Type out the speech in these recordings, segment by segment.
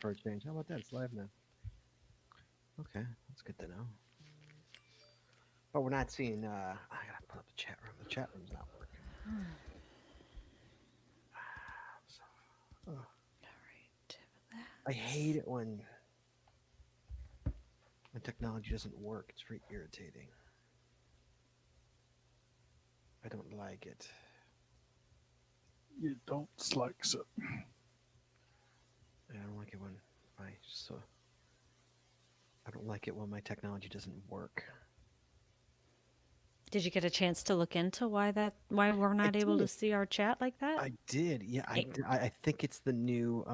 for a change. How about that? It's live now. Okay, that's good to know. But we're not seeing. I gotta put up the chat room. The chat room's not working. So, All right. I hate it when technology doesn't work. It's very irritating. I don't like it. You don't slice it. I don't like it when my so. I don't like it when my technology doesn't work. Did you get a chance to look into why we're I not able to did. see our chat like that? I did. Yeah, I Eh, did. I think it's the new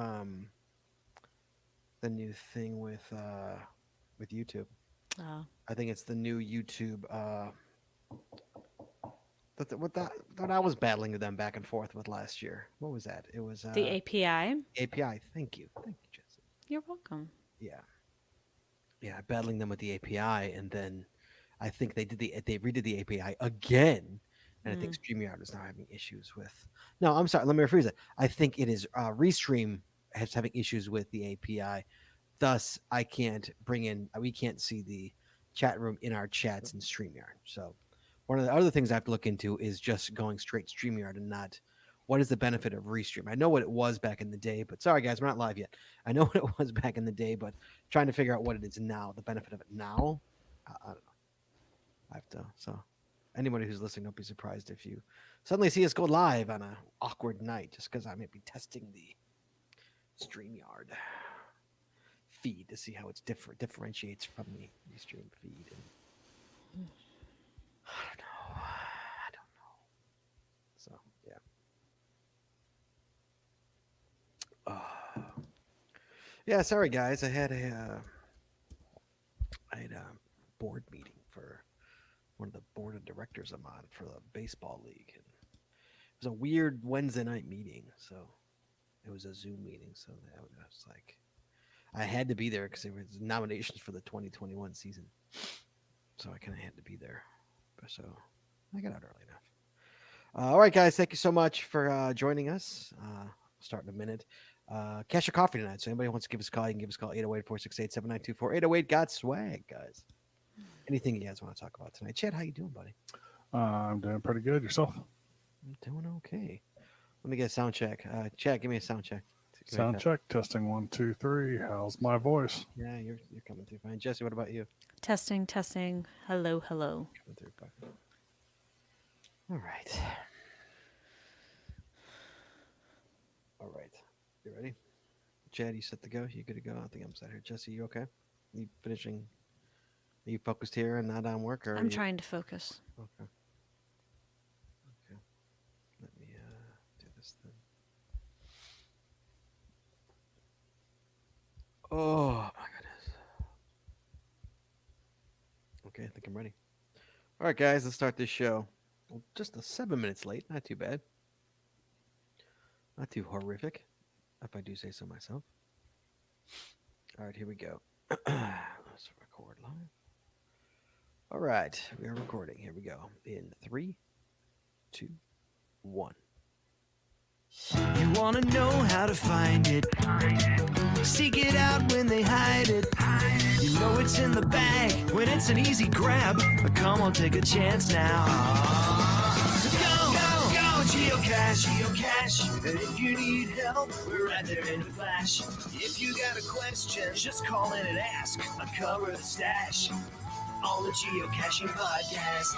thing with YouTube. Oh, I think it's the new YouTube that I was battling with them back and forth with last year. What was that? It was the API. API. Thank you. Thank you, Jesse. You're welcome. Yeah. Yeah, battling them with the API, and then I think they redid the API again, and I think Mm. StreamYard is now having issues with. No, I'm sorry. Let me rephrase it. I think it is Restream has having issues with the API. Thus, I can't bring in. We can't see the chat room in our chats in StreamYard. So, one of the other things I have to look into is just going straight StreamYard and not. What is the benefit of Restream? I know what it was back in the day, but sorry guys, we're not live yet. I know what it was back in the day, but trying to figure out what it is now, the benefit of it now, I don't know. I have to. So, anybody who's listening, don't be surprised if you suddenly see us go live on a awkward night, just because I may be testing the StreamYard feed to see how it's differentiates from the stream feed. And I don't know. I don't know. So yeah. Yeah. Sorry guys. I had a board meeting for one of the board of directors I'm on for the baseball league, and it was a weird Wednesday night meeting. So it was a Zoom meeting. So I was like, I had to be there because there was nominations for the 2021 season. So I kind of had to be there. So I got out early enough. All right, guys. Thank you so much for joining us. Start in a minute. Cash your coffee tonight. So anybody wants to give us a call, you can give us a call 808-468-7924. 808 got swag, guys. Anything you guys want to talk about tonight? Chad, how you doing, buddy? I'm doing pretty good. Yourself? I'm doing okay. Let me get a sound check. Chad, give me a sound check. Sound check. Testing 1, 2, 3. How's my voice? Yeah, you're coming through fine. Jesse, what about you? Testing, testing. Hello, hello. Coming through fine. All right. All right. You ready? Chad, you set to go? You good to go? I think I'm set here. Jesse, you okay? You finishing? Are you focused here and not on work? Or I'm trying to focus. Okay. Okay. Let me do this then. Oh my goodness. Okay, I think I'm ready. All right, guys, let's start this show. Well, just 7 minutes late. Not too bad. Not too horrific, if I do say so myself. All right, here we go. Let's record live. All right, we are recording. Here we go. In 3, 2, 1. You wanna know how to find it. Seek it out when they hide it. You know it's in the bag when it's an easy grab. But come on, take a chance now. So go, geocache. And if you need help, we're right there in a flash. If you got a question, just call in and ask. Uncover the stash on the Geocaching Podcast.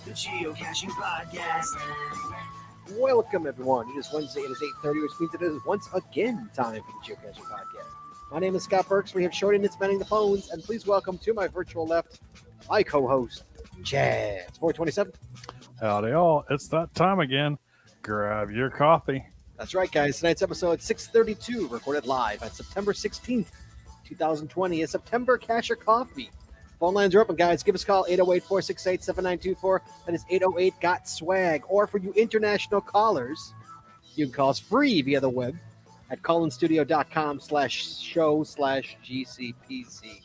The Geocaching Podcast. Welcome, everyone. It is Wednesday. It is 8:30, which means it is once again time for the Geocaching Podcast. My name is Scott Burks. We have Shorty Nitz manning the phones, and please welcome to my virtual left, my co-host, Chad. It's 427. Howdy, all. It's that time again. Grab your coffee. That's right, guys. Tonight's episode 632, recorded live on September 16th, 2020, is September Cacher Coffee. Phone lines are open, guys. Give us a call, 808-468-7924. That is 808-GOT-SWAG. Or for you international callers, you can call us free via the web at callinstudio.com/show/GCPC.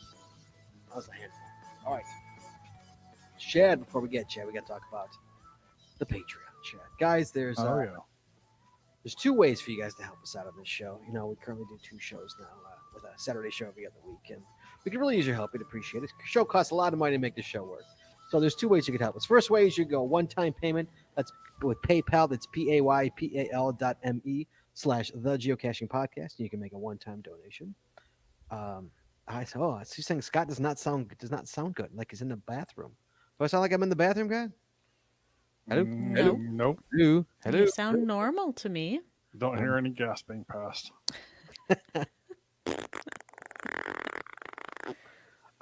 That was a handful. All right. Chad, before we get Chad, we got to talk about the Patreon, Chad. Guys, there's There's two ways for you guys to help us out on this show. You know, we currently do two shows now with a Saturday show every other week, and we can really use your help. We'd appreciate it. The show costs a lot of money to make this show work. So there's two ways you can help us. First way is you go one-time payment. That's with PayPal. That's PayPal.me/the Geocaching Podcast. You can make a one-time donation. I said, oh, she's saying Scott does not sound good. Like he's in the bathroom. Do I sound like I'm in the bathroom, guy? Hello? No. Nope. Hello? Hello? You sound normal to me. Don't hear any gas being passed.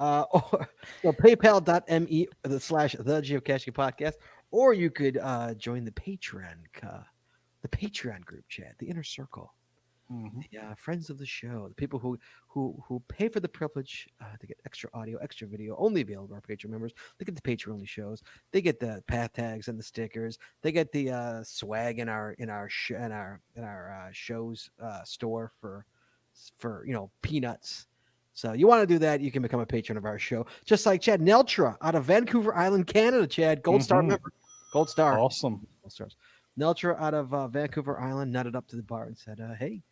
Or so PayPal.me/the Geocaching Podcast, or you could join the Patreon group chat, the inner circle. Mhm. The friends of the show, the people who pay for the privilege to get extra audio, extra video, only available to our Patreon members. They get the Patreon only shows. They get the path tags and the stickers. They get the swag in our shows store for peanuts. So you want to do that, you can become a patron of our show. Just like Chad Neltra out of Vancouver Island, Canada. Chad, Gold Star Mhm. member, Gold Star, Awesome. Gold Stars. Neltra out of Vancouver Island nutted up to the bar and said, "Hey,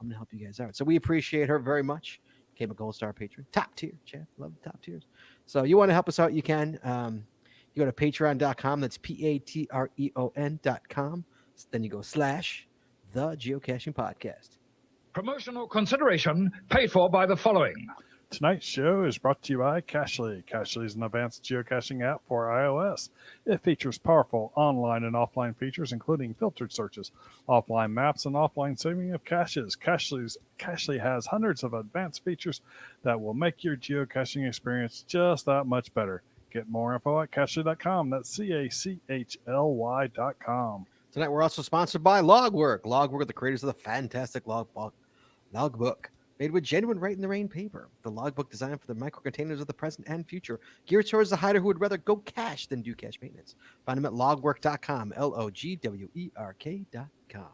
I'm gonna help you guys out." So we appreciate her very much. Became a Gold Star patron, top tier, Chad. Love the top tiers. So you want to help us out, you can. You go to patreon.com. That's patreon.com. Then you go / the Geocaching Podcast. Promotional consideration paid for by the following. Tonight's show is brought to you by Cachly. Cachly is an advanced geocaching app for iOS. It features powerful online and offline features, including filtered searches, offline maps, and offline saving of caches. Cachly has hundreds of advanced features that will make your geocaching experience just that much better. Get more info at Cachly.com. That's CACHLY.com. Tonight we're also sponsored by Logwork. Logwork are the creators of the fantastic logbook, made with genuine Right in the Rain paper. The logbook designed for the micro containers of the present and future, geared towards the hider who would rather go cache than do cache maintenance. Find them at logwork.com, LOGWERK.com.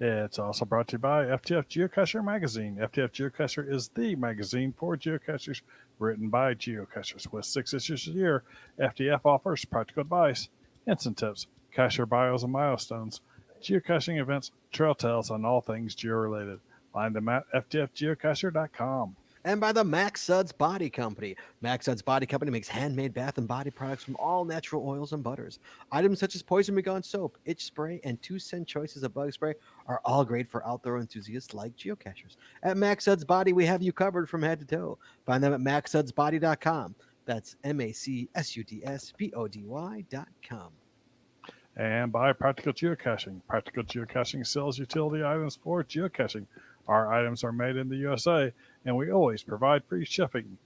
It's also brought to you by FTF Geocacher Magazine. FTF Geocacher is the magazine for geocachers written by geocachers. With 6 issues a year, FTF offers practical advice, instant tips, cacher bios and milestones, geocaching events, trail tales, and all things geo-related. Find them at ftfgeocacher.com. And by the Max Suds Body Company. Max Suds Body Company makes handmade bath and body products from all natural oils and butters. Items such as Poison Begone soap, itch spray, and 2-cent choices of bug spray are all great for outdoor enthusiasts like geocachers. At Max Suds Body, we have you covered from head to toe. Find them at maxsudsbody.com. That's MACSUDSBODY.com. And by Practical Geocaching. Practical Geocaching sells utility items for geocaching. Our items are made in the USA, and we always provide free shipping.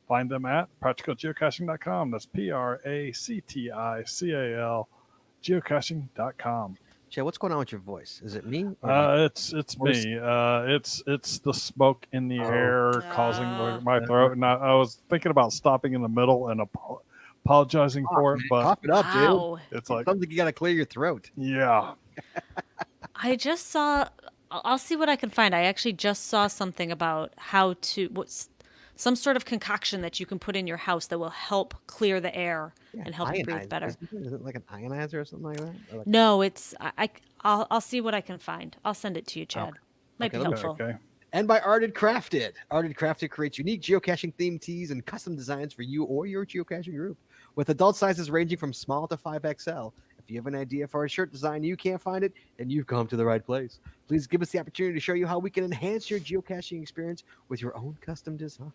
Find them at practicalgeocaching.com. That's PRACTICAL geocaching.com. Chad, what's going on with your voice? Is it me? It's me. It's the smoke in the air causing my throat. And I was thinking about stopping in the middle and apologizing for it, but Cough it up, Wow. dude. it's like, Sounds like you got to clear your throat. yeah. I just saw. I'll see what I can find. I actually just saw something about how to some sort of concoction that you can put in your house that will help clear the air and help you breathe Ionizer. better. Is it like an ionizer or something like that? Or like- No, it's I'll see what I can find. I'll send it to you, Chad. Might be Okay, helpful. Okay. And by Arted Crafted. Arted Crafted creates unique geocaching themed tees and custom designs for you or your geocaching group. With adult sizes ranging from small to 5XL. If you have an idea for a shirt design and you can't find it, then you've come to the right place. Please give us the opportunity to show you how we can enhance your geocaching experience with your own custom design.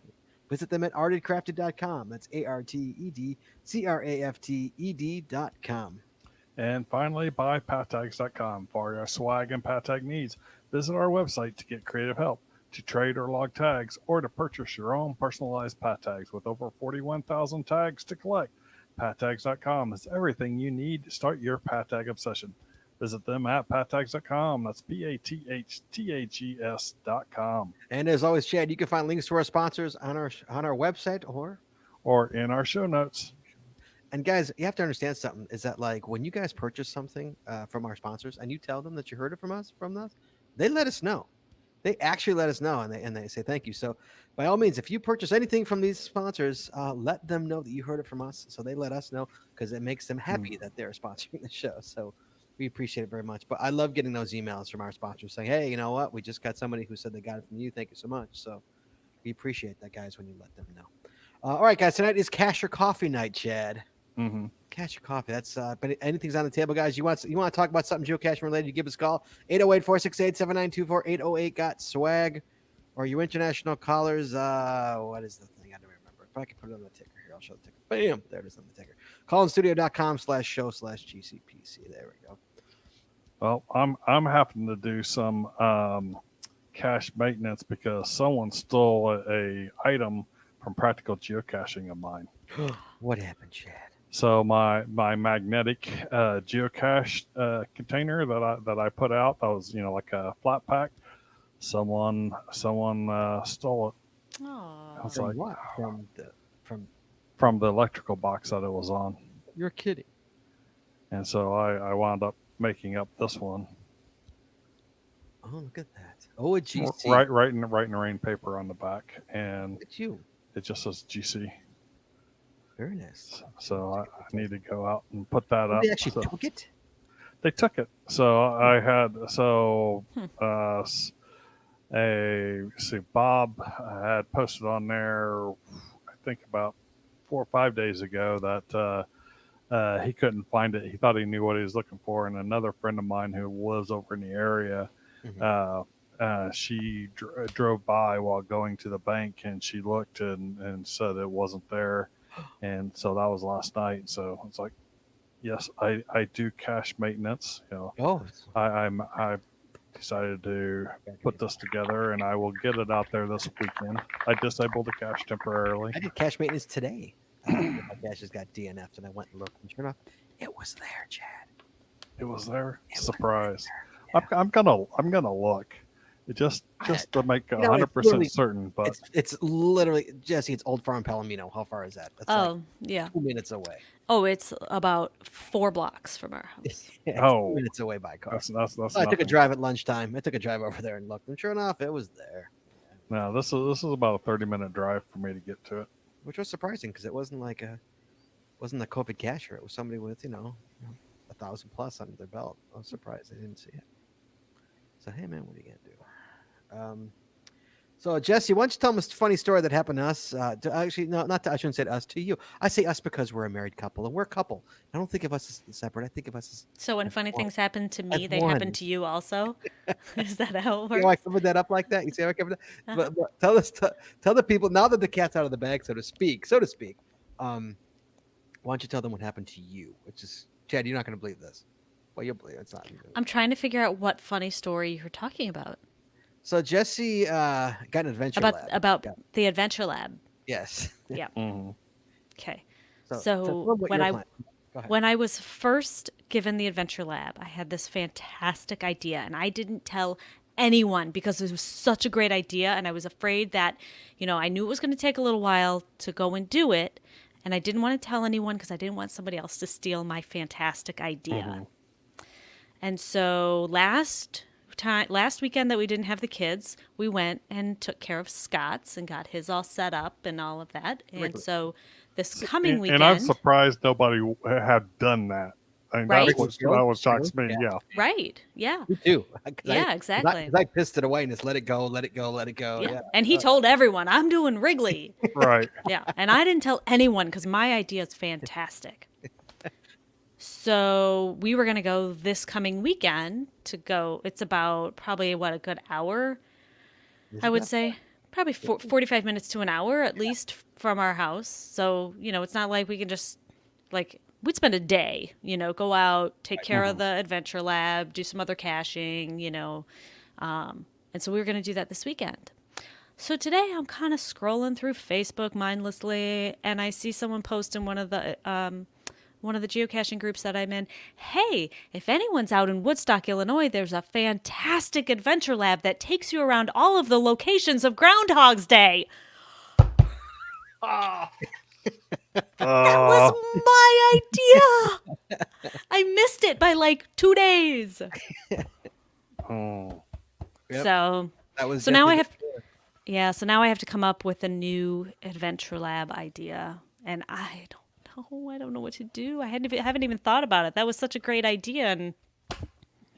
Visit them at artedcrafted.com. That's ARTEDCRAFTED.com. And finally, by pattags.com. For your swag and pattag needs, visit our website to get creative help, to trade or log tags, or to purchase your own personalized pattags with over 41,000 tags to collect. Pattags.com is everything you need to start your pattag obsession. Visit them at pattags.com. That's PATHTAGS.com. And as always, Chad, you can find links to our sponsors on our website Or in our show notes. And guys, you have to understand something is that like when you guys purchase something from our sponsors and you tell them that you heard it from us, they let us know. They actually let us know and they say thank you. So by all means, if you purchase anything from these sponsors, let them know that you heard it from us. So they let us know because it makes them happy that they're sponsoring the show. So We appreciate it very much. But I love getting those emails from our sponsors saying, "Hey, you know what? We just got somebody who said they got it from you. Thank you so much." So we appreciate that, guys, when you let them know. All right, guys. Tonight is Cash or Coffee night, Chad. Mm-hmm. Cash or coffee. That's but anything's on the table, guys. You want to talk about something geocaching related, you give us a call. 808-468-7924, 808 got swag. Or you international callers, what is the thing? I don't remember. If I can put it on the ticker here, I'll show the ticker. Bam! There it is on the ticker. callinstudio.com/show/GCPC. There we go. Well, I'm having to do some cache maintenance because someone stole a item from practical geocaching of mine. What happened, Chad? So my magnetic geocache container that I put out, that was like a flat pack. Someone stole it. Oh. I was From like, what? from the electrical box that it was on, You're kidding. and so I wound up making up this one. Oh, look at that. Oh, a GC. Right in rain paper on the back, and Look at you. it just says GC. Very nice. So I need to go out and put that up. They actually So took it. they took it. So I had Bob had posted on there, I think about 4 or 5 days ago, that he couldn't find it. He thought he knew what he was looking for, and another friend of mine who lives over in the area, she drove by while going to the bank, and she looked and said it wasn't there, and so that was last night. So it's like, yes, I do cache maintenance. Oh, I decided to put this together, and I will get it out there this weekend. I disabled the cache temporarily. I did cache maintenance today. My cache has got DNF'd, and I went and looked, and sure enough, it was there, Chad. It was there. It was Surprise. there. I'm gonna look. It just to make You know, it's 100% literally- certain, but It's literally, Jesse, it's Old Farm Palomino. How far is that? That's Oh, yeah. like 2 minutes away. Oh, it's about 4 blocks from our house. Yeah, it's Oh. 2 minutes away by car. that's I took a nothing. drive at lunchtime. I took a drive over there and looked, and sure enough, it was there. No, this is about a 30-minute drive for me to get to it. Which was surprising because it wasn't like wasn't a COVID cashier. It was somebody with 1,000 plus under their belt. I was surprised I didn't see it. So hey man, what are you gonna do? So Jesse, why don't you tell them a funny story that happened to us? Actually, no, not to, I shouldn't say to us, to you. I say us because we're a married couple and we're a couple. I don't think of us as separate. I think of us as So when funny things happen to me, As they one. happen to you also? Is that how it You know, I works? covered that up like that. You see how I covered that? Uh-huh. But tell the people now that the cat's out of the bag, so to speak. Why don't you tell them what happened to you? Which is, Chad, you're not going to believe this. Well, you'll believe it. It's not. I'm trying to figure out what funny story you're talking about. So Jesse got an adventure lab. About Yeah. the Adventure Lab. Yes. Yeah. Mm-hmm. Okay. So So tell them what when your I plan- Go ahead. When I was first given the Adventure Lab, I had this fantastic idea, and I didn't tell anyone because it was such a great idea, and I was afraid that, I knew it was going to take a little while to go and do it, and I didn't want to tell anyone because I didn't want somebody else to steal my fantastic idea. And so last weekend that we didn't have the kids, we went and took care of Scott's and got his all set up and all of that. And Wrigley. so this coming weekend, And I'm surprised nobody had done that. I mean, Right? that was shocks me. Yeah. right? Yeah. Me too. Yeah, exactly. Because I pissed it away and just let it go. Yeah. And he told everyone, I'm doing Wrigley. Right. Yeah. And I didn't tell anyone because my idea is fantastic. So we were going to go this coming weekend it's about probably a good hour, I would say. Probably 45 minutes to an hour at least from our house. So, it's not like we can just we'd spend a day, go out, take care of the Adventure Lab, do some other caching, and so we were going to do that this weekend. So today I'm kind of scrolling through Facebook mindlessly, and I see someone post in one of the geocaching groups that I'm in, hey, if anyone's out in Woodstock, Illinois, there's a fantastic Adventure Lab that takes you around all of the locations of Groundhog's Day. That was my idea. I missed it by 2 days. Oh. Yep. So That was now I Jesse's have so now I have to come up with a new Adventure Lab idea, and I don't know what to do. I haven't even thought about it. That was such a great idea, and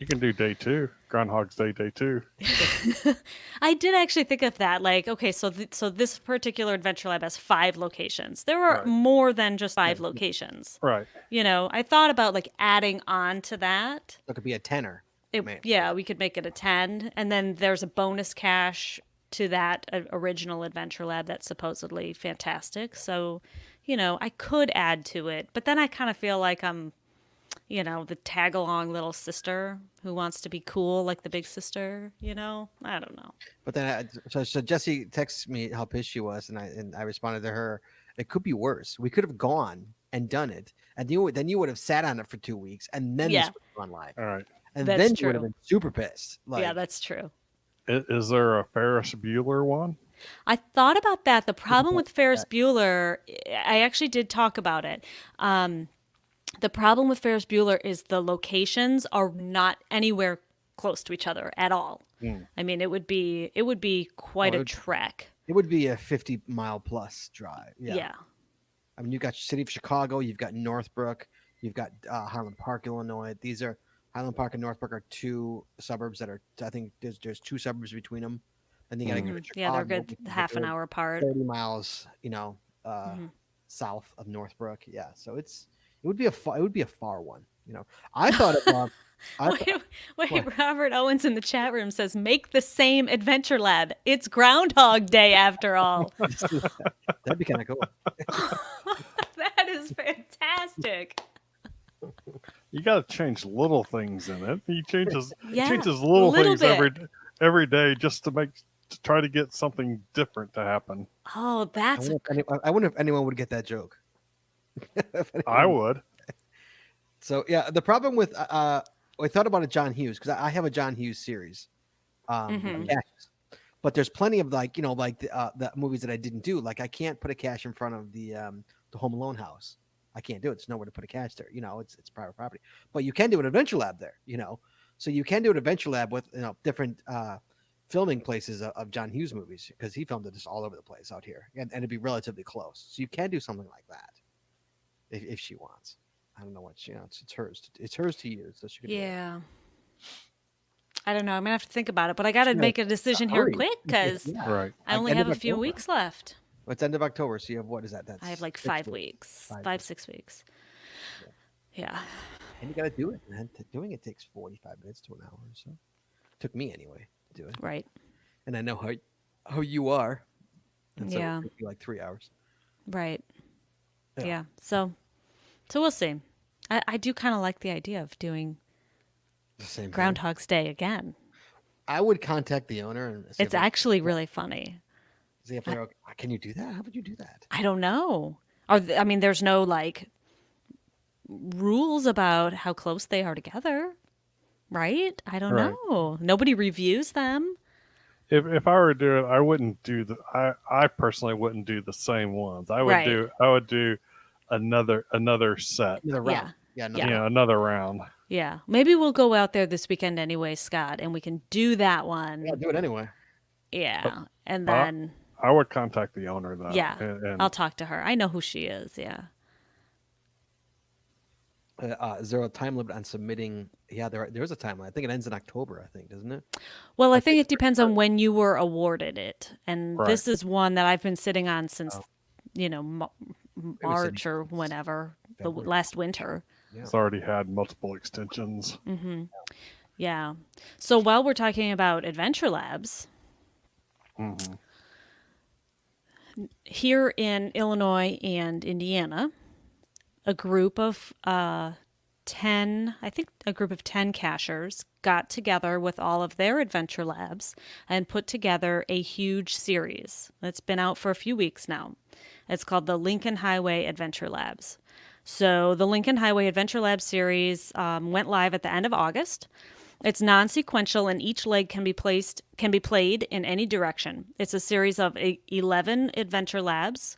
You can do day 2, Groundhog's Day, day 2. I did actually think of that. Like, okay, so so this particular Adventure Lab has 5 locations. There are Right. more than just 5 locations. Right. I thought about like adding on to that. It could be a tenner. Yeah, we could make it a 10, and then there's a bonus cache to that original Adventure Lab that's supposedly fantastic. So, I could add to it, but then I kind of feel like I'm, the tag along little sister who wants to be cool like the big sister. I don't know. But then, so Jessie texted me how pissed she was, and I responded to her. It could be worse. We could have gone and done it, and then you would have sat on it for 2 weeks, and then this Yeah. would have gone live, All right. and That's then you would have true. been super pissed. Like, Yeah, that's true. Is there a Ferris Bueller one? I thought about that. The problem with Ferris Bueller, I actually did talk about it. The problem with Ferris Bueller is the locations are not anywhere close to each other at all. I mean, it would be quite a trek. it would be a 50-mile plus drive. Yeah. I mean, you've got City of Chicago, you've got Northbrook, you've got Highland Park, Illinois. These are Highland Park and Northbrook are 2 suburbs that are. I think there's 2 suburbs between them, and you got to go to Chicago. Yeah, they're good which is half an hour apart. 30 miles, south of Northbrook. Yeah, so it would be a far one. I thought it. Wait, Robert Owens in the chat room says, make the same Adventure Lab. It's Groundhog Day after all. That'd be kind of cool. That is fantastic. You got to change little things in it. He changes Yeah, little little things bit. every day just to try to get something different to happen. Oh, that's I wonder if anyone would get that joke. I would. So yeah, the problem with I thought about a John Hughes because I have a John Hughes series, caches. But there's plenty of the movies that I didn't do. Like I can't put a cache in front of the Home Alone house. I can't do it. There's nowhere to put a cache there. It's private property. But you can do an Adventure Lab there. So you can do an Adventure Lab with different filming places of John Hughes movies because he filmed it just all over the place out here, and it'd be relatively close. So you can do something like that if she wants. I don't know what it's hers. It's hers to use. So she can do it. yeah. I don't know. I'm gonna have to think about it, but I got to make a decision here hurry. quick because Yeah. Right. I only End have of a few October. weeks left. Well, it's end of October, so you have what is that? That's I have like 6 5 weeks, 6 weeks. Yeah. And you got to do it. And doing it takes 45 minutes to an hour or so. Took me anyway to do it. Right. And I know how you are. And so Yeah. it took you like 3 hours. Right. Yeah. Yeah. So we'll see. I do kind of like the idea of doing The same thing. Groundhog's Day again. I would contact the owner and see It's if actually really funny. they're okay. Can you do that? How would you do that? I don't know. I mean, there's no like rules about how close they are together, right? I don't Right. know. Nobody reviews them. If I were to do it, I wouldn't do I personally wouldn't do the same ones. I would Right. do another set. Another Yeah. round. Yeah. Another round. Yeah. Maybe we'll go out there this weekend anyway, Scott, and we can do that one. Yeah, do it anyway. Yeah. And then, I would contact the owner though. yeah, and I'll talk to her. I know who she is. Yeah. Is there a time limit on submitting? Yeah, there is a time limit. I think it ends in October, I think, doesn't it? Well, I think it depends on when you were awarded it. And Right. this is one that I've been sitting on since, in March or whenever, the February. last winter. it's already had multiple extensions. Yeah. So while we're talking about Adventure Labs, Hmm. here in Illinois and Indiana, a group of 10, I think a group of 10 cachers got together with all of their Adventure Labs and put together a huge series that's been out for a few weeks now. It's called the Lincoln Highway Adventure Labs. So the Lincoln Highway Adventure Lab series went live at the end of August. It's non-sequential, and each leg can be played in any direction. It's a series of 11 Adventure Labs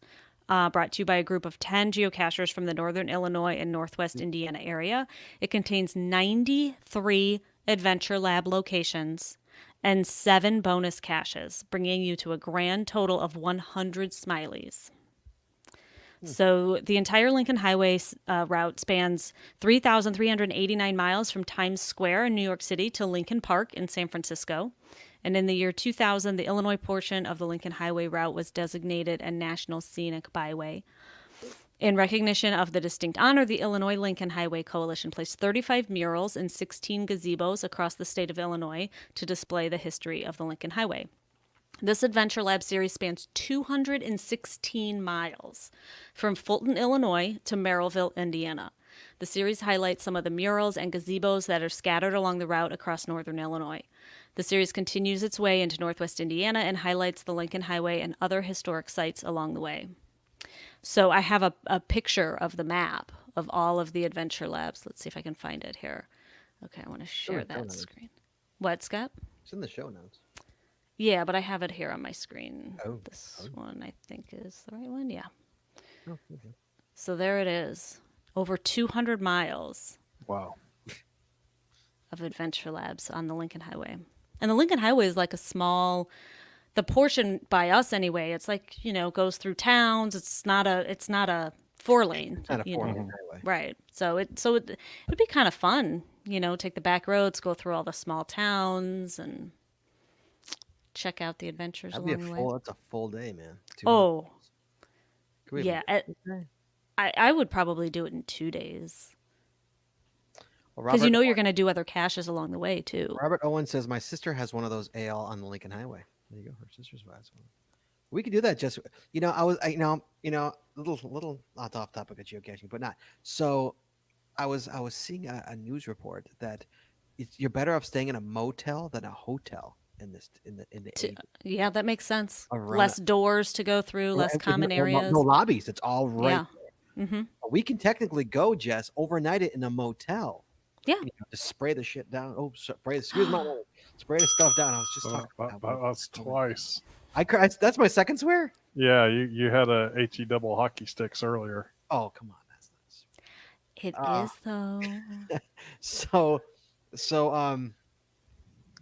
brought to you by a group of 10 geocachers from the northern Illinois and northwest Indiana area. It contains 93 Adventure Lab locations and 7 bonus caches, bringing you to a grand total of 100 smileys. So the entire Lincoln Highway route spans 3,389 miles from Times Square in New York City to Lincoln Park in San Francisco. And in the year 2000, the Illinois portion of the Lincoln Highway route was designated a National Scenic Byway. In recognition of the distinct honor, the Illinois Lincoln Highway Coalition placed 35 murals and 16 gazebos across the state of Illinois to display the history of the Lincoln Highway. This Adventure Lab series spans 216 miles from Fulton, Illinois to Merrillville, Indiana. The series highlights some of the murals and gazebos that are scattered along the route across northern Illinois. The series continues its way into northwest Indiana and highlights the Lincoln Highway and other historic sites along the way. So I have a picture of the map of all of the Adventure Labs. Let's see if I can find it here. Okay, I want to share that screen. What, Scott? It's in the show notes. Yeah, but I have it here on my screen. Oh. This one, I think, is the right one. Yeah. Oh, okay. So there it is. Over 200 miles Wow. of Adventure Labs on the Lincoln Highway. And the Lincoln Highway is like a small, the portion by us anyway, it's like, goes through towns. It's not a 4-lane. It's not a 4-lane highway. Right. So it'd be kind of fun, take the back roads, go through all the small towns and check out the adventures That'd be along the way. That's a full day, man. 200 Oh, miles. Can we yeah. have I would probably do it in 2 days. Well, Because you're going to do other caches along the way, too. Robert Owen says, my sister has one of those AL on the Lincoln Highway. There you go. Her sister's has one. We could do that. Just, little off topic of geocaching, but not. So I was seeing a news report that you're better off staying in a motel than a hotel in the 80s. Yeah, that makes sense. Around Less doors to go through, less common areas. No lobbies. It's all right Yeah. there. Mm-hmm. We can technically go, Jess, overnight it in a motel. Yeah. Just spray the shit down. Oh, spray the stuff down. I was just talking about That's twice. That's my second swear. Yeah, you had a HE double hockey sticks earlier. Oh, come on, that's nice. It is, though.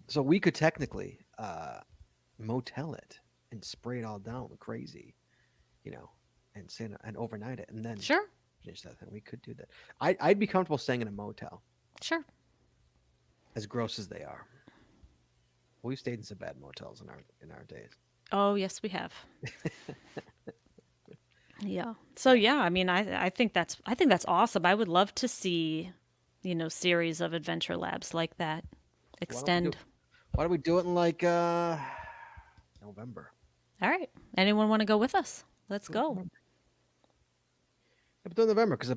So we could technically motel it and spray it all down crazy, and and overnight it, and then Sure. finish that thing. We could do that. I'd be comfortable staying in a motel, Sure. as gross as they are. We've stayed in some bad motels in our days. Oh, yes, we have. Yeah. So yeah, I mean, I think that's awesome. I would love to see, series of Adventure Labs like that extend. Why don't we do it in like November? All right. Anyone want to go with us? Let's go. Yeah, but do it in November because the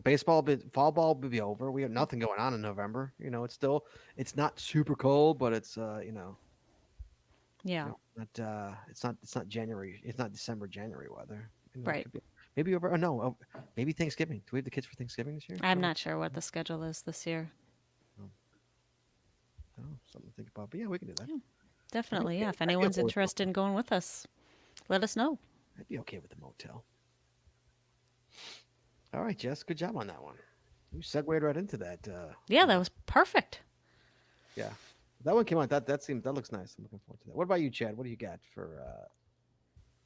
fall ball will be over. We have nothing going on in November. It's not super cold, but it's Yeah. it's not January. It's not December, January weather. It Right. could be- maybe over. Oh no. Maybe Thanksgiving. Do we have the kids for Thanksgiving this year? I'm not sure what the schedule is this year. Oh, something to think about. But yeah, we can do that. Yeah. Definitely. Yeah. If I'd be anyone's okay with interested in going with us, let us know. I'd be okay with the motel. All right, Jess. Good job on that one. You segued right into that. Yeah, that was perfect. Yeah, that one came out. That looks nice. I'm looking forward to that. What about you, Chad? What do you got for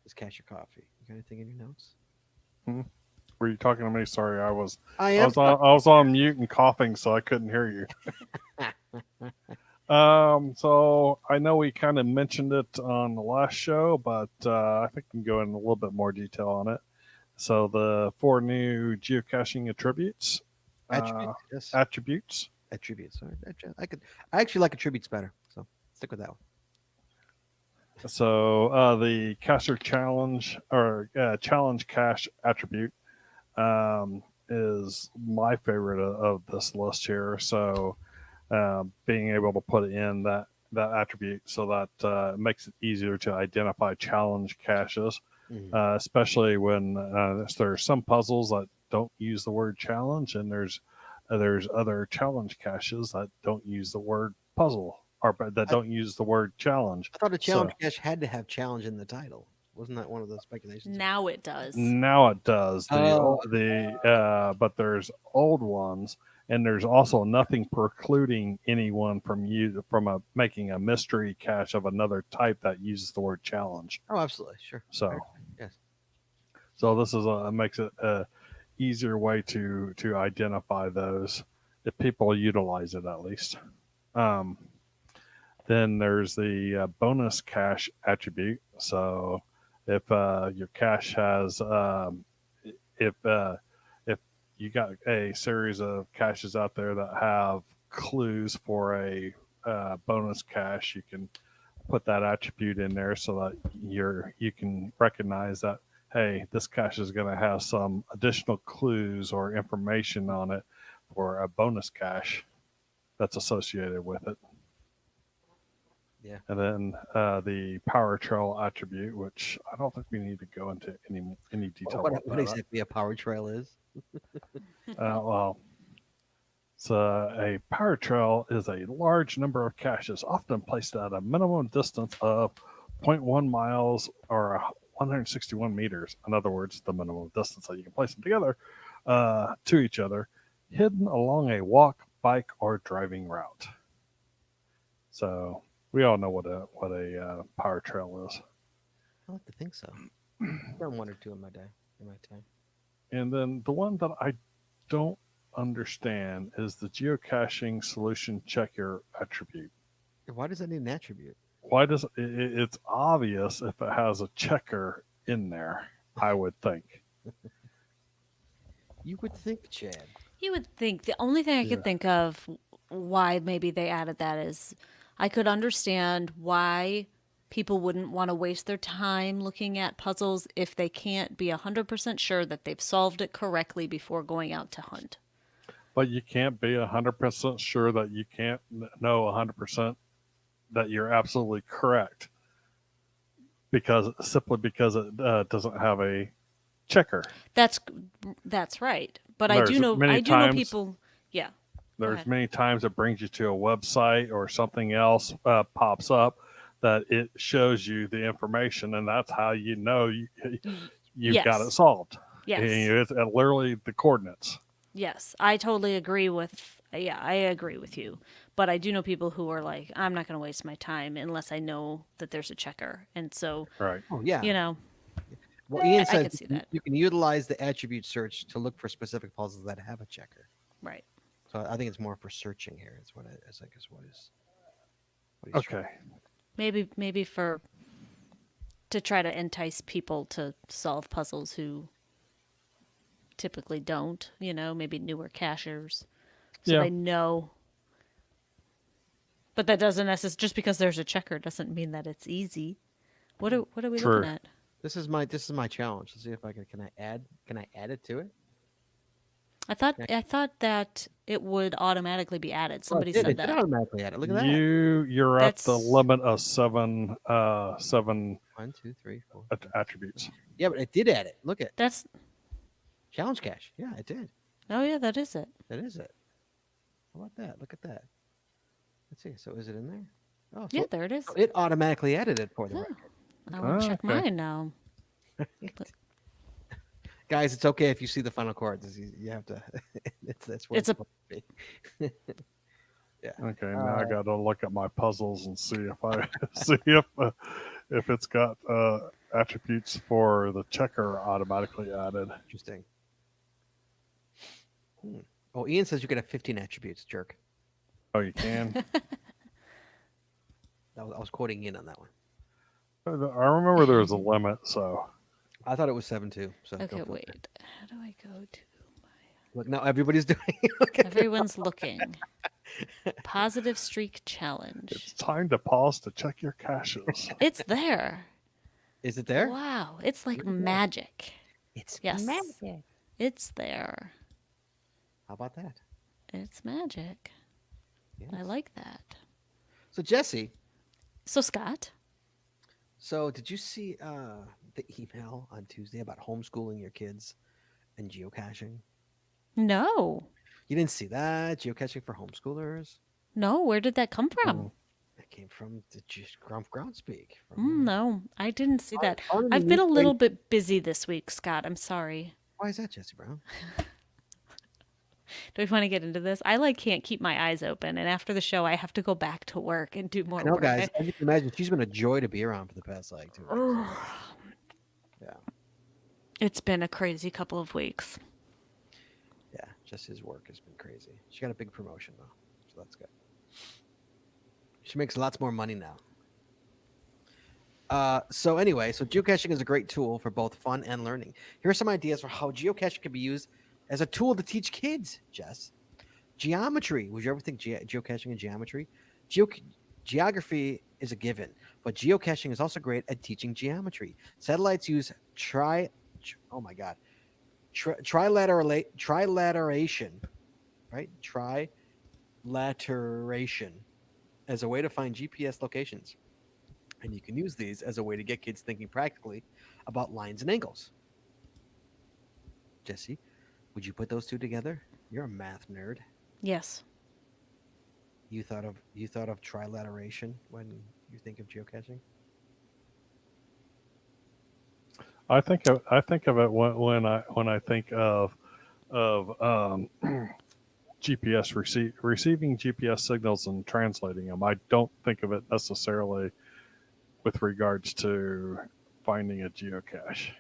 this Cash Your Coffee? You got anything in your notes? Were you talking to me? Sorry, I was am. I was on mute and coughing, so I couldn't hear you. So I know we kind of mentioned it on the last show, but I think we can go in a little bit more detail on it. So the 4 new geocaching attributes. Attributes. Yes. Attributes. Attributes. All right. I actually like attributes better, so stick with that one. So the cacher challenge or challenge cache attribute is my favorite of this list here. So being able to put in that attribute so that it makes it easier to identify challenge caches, especially when there's some puzzles that don't use the word challenge, and there's other challenge caches that don't use the word puzzle or that don't use the word challenge. I thought a challenge cache had to have challenge in the title. Wasn't that one of the speculations? Now it does. Now it does. But there's old ones, and there's also nothing precluding anyone from making a mystery cache of another type that uses the word challenge. Oh, absolutely, sure. So, yes. So this is makes it a easier way to identify those if people utilize it at least. Um, then there's the bonus cache attribute. So if your cache has if if you got a series of caches out there that have clues for a bonus cache, you can put that attribute in there so that you can recognize that, hey, this cache is going to have some additional clues or information on it for a bonus cache that's associated with it. Yeah. And then the power trail attribute, which I don't think we need to go into any detail What, about what that. exactly a power trail is? Well, so a power trail is a large number of caches, often placed at a minimum distance of 0.1 miles or 161 meters. In other words, the minimum distance that you can place them together to each other, hidden along a walk, bike, or driving route. So we all know what a power trail is. I like to think so. I've done one or two in my time. And then the one that I don't understand is the geocaching solution checker attribute. Why does that need an attribute? Why does it's obvious if it has a checker in there, I would think. You would think, Chad. You would think the only thing I Yeah. could think of why maybe they added that is I could understand why people wouldn't want to waste their time looking at puzzles if they can't be 100% sure that they've solved it correctly before going out to hunt. But you can't be 100% sure that you can't know 100% that you're absolutely correct simply because it doesn't have a checker. That's right. But There's I do know many times- people. Yeah. There's ahead. many times it brings you to a website or something else pops up that it shows you the information, and that's how you know you've got it Yes. solved. Yes. And it's literally the coordinates. Yes, I totally agree with. Yeah, I agree with you. But I do know people who are like, I'm not going to waste my time unless I know that there's a checker. And so, Right. Oh yeah. you know, Well, Ian I said could see that. you can utilize the attribute search to look for specific puzzles that have a checker. right. So I think it's more for searching here. Is what I guess what he's trying- Okay. Maybe to try to entice people to solve puzzles who typically don't, maybe newer cachers. So Yeah. they know. But that doesn't necessarily, just because there's a checker doesn't mean that it's easy. What are we True. looking at? This is my challenge. Let's see if I can I add it to it? I thought that it would automatically be added. Somebody it said did that. automatically add it. Look at that. You're at the That's- limit of seven 1, 2, 3, 4. attributes. Yeah, but it did add it. Look at That's challenge cache. Yeah, it did. oh yeah, that is it. That is it. How about that? Look at that. Let's see. So is it in there? Oh, so Yeah, there it is. it automatically added it for the Huh. record. I want to check okay. mine now. Guys, it's okay if you see the final chords. You have to. That's what It's a- supposed to be. Okay, now I got to look at my puzzles and see if I see if it's got attributes for the checker automatically added. Interesting. Oh, Ian says you could have 15 attributes, jerk. Oh, you can. I was quoting Ian on that one. I remember there was a limit, so I thought it was 7 too. So go Okay, for it. wait. How do I go to? Look, now everybody's doing it. Look at Everyone's looking. Positive streak challenge. it's time to pause to check your caches. It's there. Is it there? Wow, it's like Where'd it go? magic. It's Yes. magic. It's there. How about that? It's magic. I Yes. like that. So Jesse, So Scott, so did you see the email on Tuesday about homeschooling your kids and geocaching? no, You didn't see that geocaching for homeschoolers? no. Where did that come from? That came from the Groundspeak. From, No, I didn't see that. on I've the been a weekly- little bit busy this week, Scott. I'm sorry. Why is that, Jesse Brown? Do we want to get into this? I can't keep my eyes open, and after the show, I have to go back to work and do more I know, work. guys. As you can imagine, she's been a joy to be around for the past 2 weeks. Yeah. It's been a crazy couple of weeks. Yeah, just his work has been crazy. She got a big promotion though, so that's good. She makes lots more money now. So anyway, so geocaching is a great tool for both fun and learning. Here are some ideas for how geocaching can be used as a tool to teach kids. Jess, geometry. Would you ever think geocaching and geometry? Geo- Geography is a given, but geocaching is also great at teaching geometry. Satellites use oh my god, trilateration, right? Trilateration as a way to find GPS locations. And you can use these as a way to get kids thinking practically about lines and angles. Jesse, would you put those two together? You're a math nerd. Yes. You thought of trilateration when you think of geocaching? I think of it when I think of GPS receiving GPS signals and translating them. I don't think of it necessarily with regards to finding a geocache.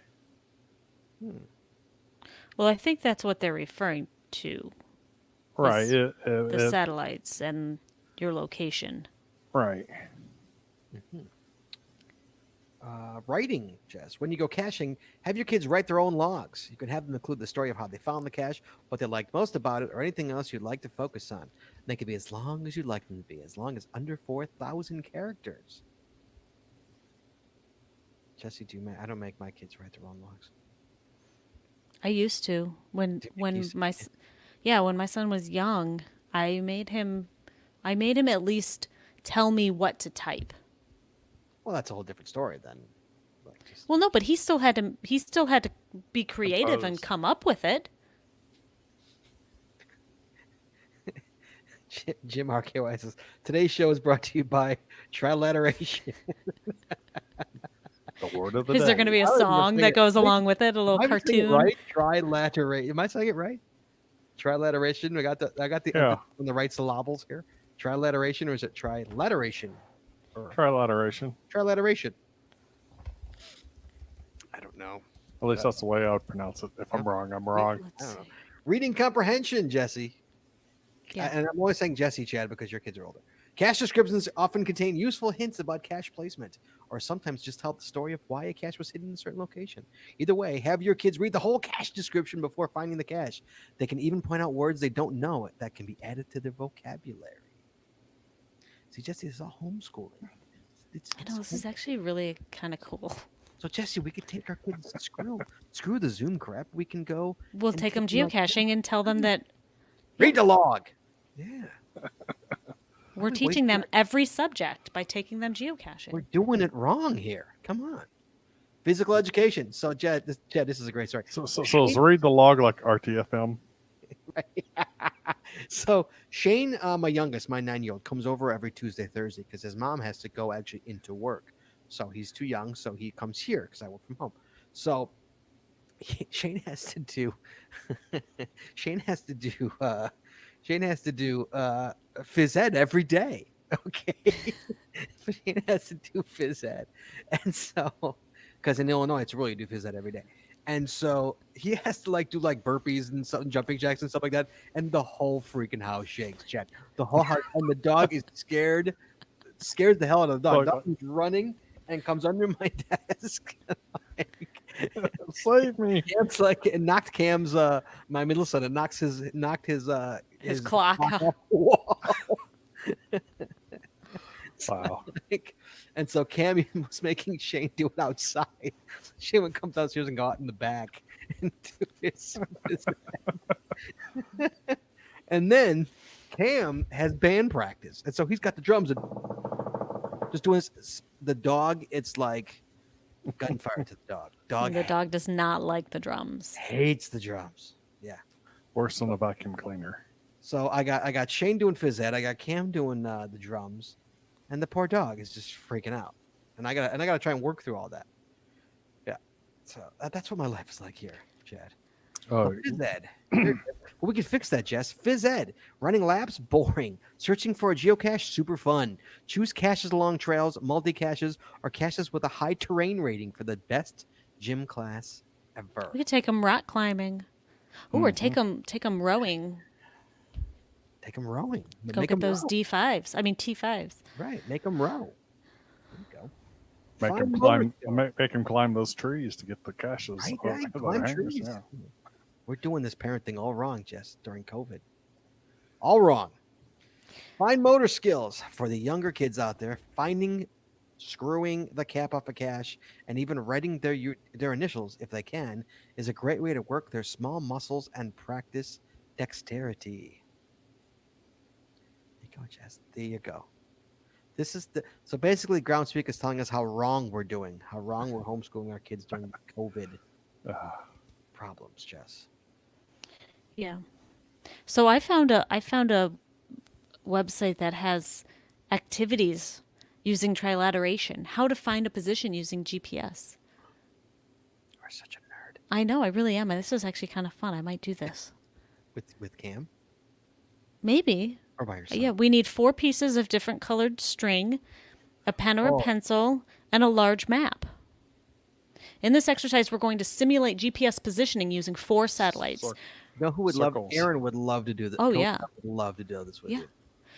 Well, I think that's what they're referring to. Right. is the satellites and your location. Right. Writing, Jess. When you go caching, have your kids write their own logs. You can have them include the story of how they found the cache, what they liked most about it, or anything else you'd like to focus on. They can be as long as you'd like them to be, as long as under 4,000 characters. Jesse, I don't make my kids write their own logs. I used to when when my son was young. I made him at least tell me what to type. Well, that's a whole different story then. Well, no, but he still had to be creative and Compose. come up with it. Jim RKY says, today's show is brought to you by Trilateration. The word of the Is day. there going to be a I was song saying that it goes right. along with it? A little Am I saying it cartoon? right? Trilateration. Am I saying it right? Trilateration. I got the Yeah. on the right syllables here. Trilateration, or is it trilateration? Or Trilateration. trilateration. I don't know. At least that's the way I would pronounce it. If I'm wrong, I'm wrong. I Let's don't know. see. Reading comprehension, Jesse. Yeah. And I'm always saying Jesse, Chad, because your kids are older. Cache descriptions often contain useful hints about cache placement, or sometimes just tell the story of why a cache was hidden in a certain location. Either way, have your kids read the whole cache description before finding the cache. They can even point out words they don't know that can be added to their vocabulary. See, Jesse, this is all homeschooling. I know, this is actually really kind of cool. So, Jesse, we could take our kids, screw the Zoom crap. We can go. We'll and take them out- geocaching and tell them that Read the log. Yeah. we're Wait, teaching them every subject by taking them geocaching. We're doing it wrong here. Come on. Physical education. So, Jed, this is a great story. So is read the log like RTFM? So Shane, my youngest, my 9-year-old, comes over every Tuesday, Thursday because his mom has to go actually into work. So he's too young, so he comes here because I work from home. So Shane has to do Shane has to do phys ed every day. Okay. Shane has to do phys ed. And so because in Illinois it's really do phys ed every day. And so he has to do burpees and some jumping jacks and stuff like that. And the whole freaking house shakes, Chad. The whole house, and the dog is scared. Scares the hell out of the dog. The dog is running and comes under my desk. Save me. It's like it knocked Cam's my middle son. It knocked his His clock off out. the wall. Wow. And so Cam was making Shane do it outside. Shane would come downstairs and go out in the back and do his and then Cam has band practice, and so he's got the drums and just doing this. The dog, it's like gunfire to the dog. The dog does not like the drums. Hates the drums. Yeah. Worse than a vacuum cleaner. So I got Shane doing phys ed. I got Cam doing the drums, and the poor dog is just freaking out. And I gotta try and work through all that. Yeah. So that's what my life is like here, Chad. Oh, Phys ed. Well, we can fix that, Jess. Phys ed. Running laps, boring. Searching for a geocache, super fun. Choose caches along trails, multi-caches, or caches with a high terrain rating for the best gym class ever. We could take them rock climbing. Ooh, or take them rowing. Take them rowing. Go Make get them those row. D5s. I mean T5s. Right. Make them row. There you go. Make Find them motor climb. skills. Make them climb those trees to get the caches. Right, Or right. the Climb hangers, trees. yeah. We're doing this parent thing all wrong, Jess, during COVID. All wrong. Find motor skills for the younger kids out there. Finding, screwing the cap off a cache, and even writing their initials if they can is a great way to work their small muscles and practice dexterity. There you go, Jess. There you go. This is so basically Groundspeak is telling us how wrong we're doing, how wrong we're homeschooling our kids during COVID problems, Jess. Yeah. So I found a website that has activities using trilateration. How to find a position using GPS. You're such a nerd. I know, I really am. This is actually kind of fun. I might do this. With Cam Maybe. or by yourself? Yeah, we need 4 pieces of different colored string, a pen or a Oh. pencil, and a large map. In this exercise, we're going to simulate GPS positioning using 4 satellites. Cir- You know who would love? Circles. Aaron would love to do this. Oh, Coach yeah. would love to do this with Yeah. you.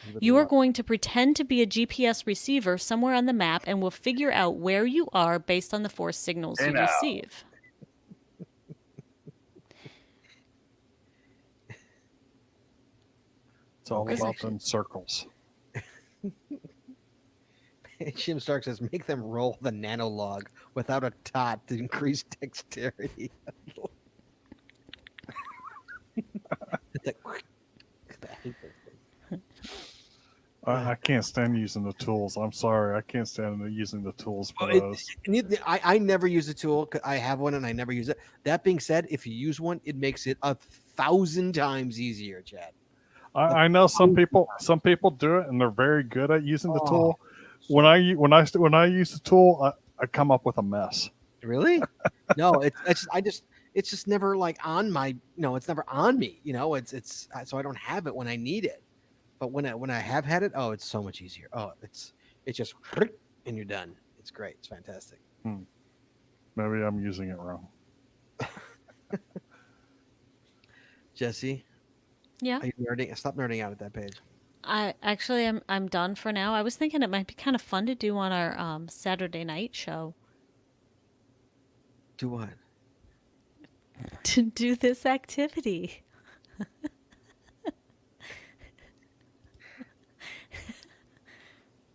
He would You are love- going to pretend to be a GPS receiver somewhere on the map, and we'll figure out where you are based on the 4 signals you receive. It's all This about actually- them circles. Jim Stark says, make them roll the nanolog without a tot to increase dexterity. It's like, I hate those things. I can't stand using the tools. I'm sorry. I can't stand using the tools for Well, those. I never use a tool. 'Cause I have one and I never use it. That being said, if you use one, it makes it 1,000 times easier, Chad. I know some people do it and they're very good at using the Oh, tool. When I use the tool, I come up with a mess. Really? No, it's just never like on my, it's never on me. So I don't have it when I need it. But when I have had it, oh, it's so much easier. Oh, it's just and you're done. It's great. It's fantastic. Maybe I'm using it wrong. Jesse, Yeah. are you nerding? Stop nerding out at that page. I'm done for now. I was thinking it might be kind of fun to do on our Saturday night show. Do what? To do this activity.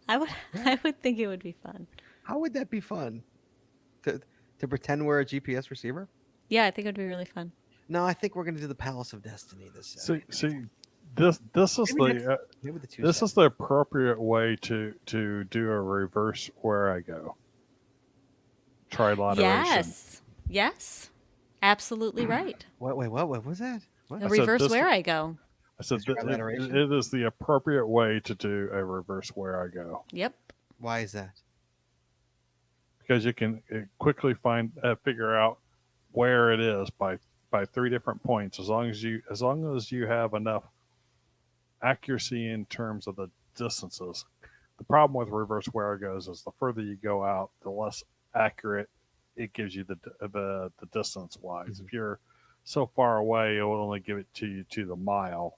I would think it would be fun. How would that be fun? To pretend we're a GPS receiver? Yeah, I think it would be really fun. No, I think we're going to do the Palace of Destiny this See, Saturday. see, this is Maybe the Maybe the this is the appropriate way to do a reverse where I go. Trilateration. Yes. Yes. Absolutely right. What was that? What? The I said reverse this- where I go. I said Is trilateration? it is the appropriate way to do a reverse where I go Yep. Why is that? because you can quickly figure out where it is by 3 different points as long as you have enough accuracy in terms of the distances. The problem with reverse where I goes is the further you go out, the less accurate it gives you the distance wise. If you're so far away, it will only give it to you to the mile.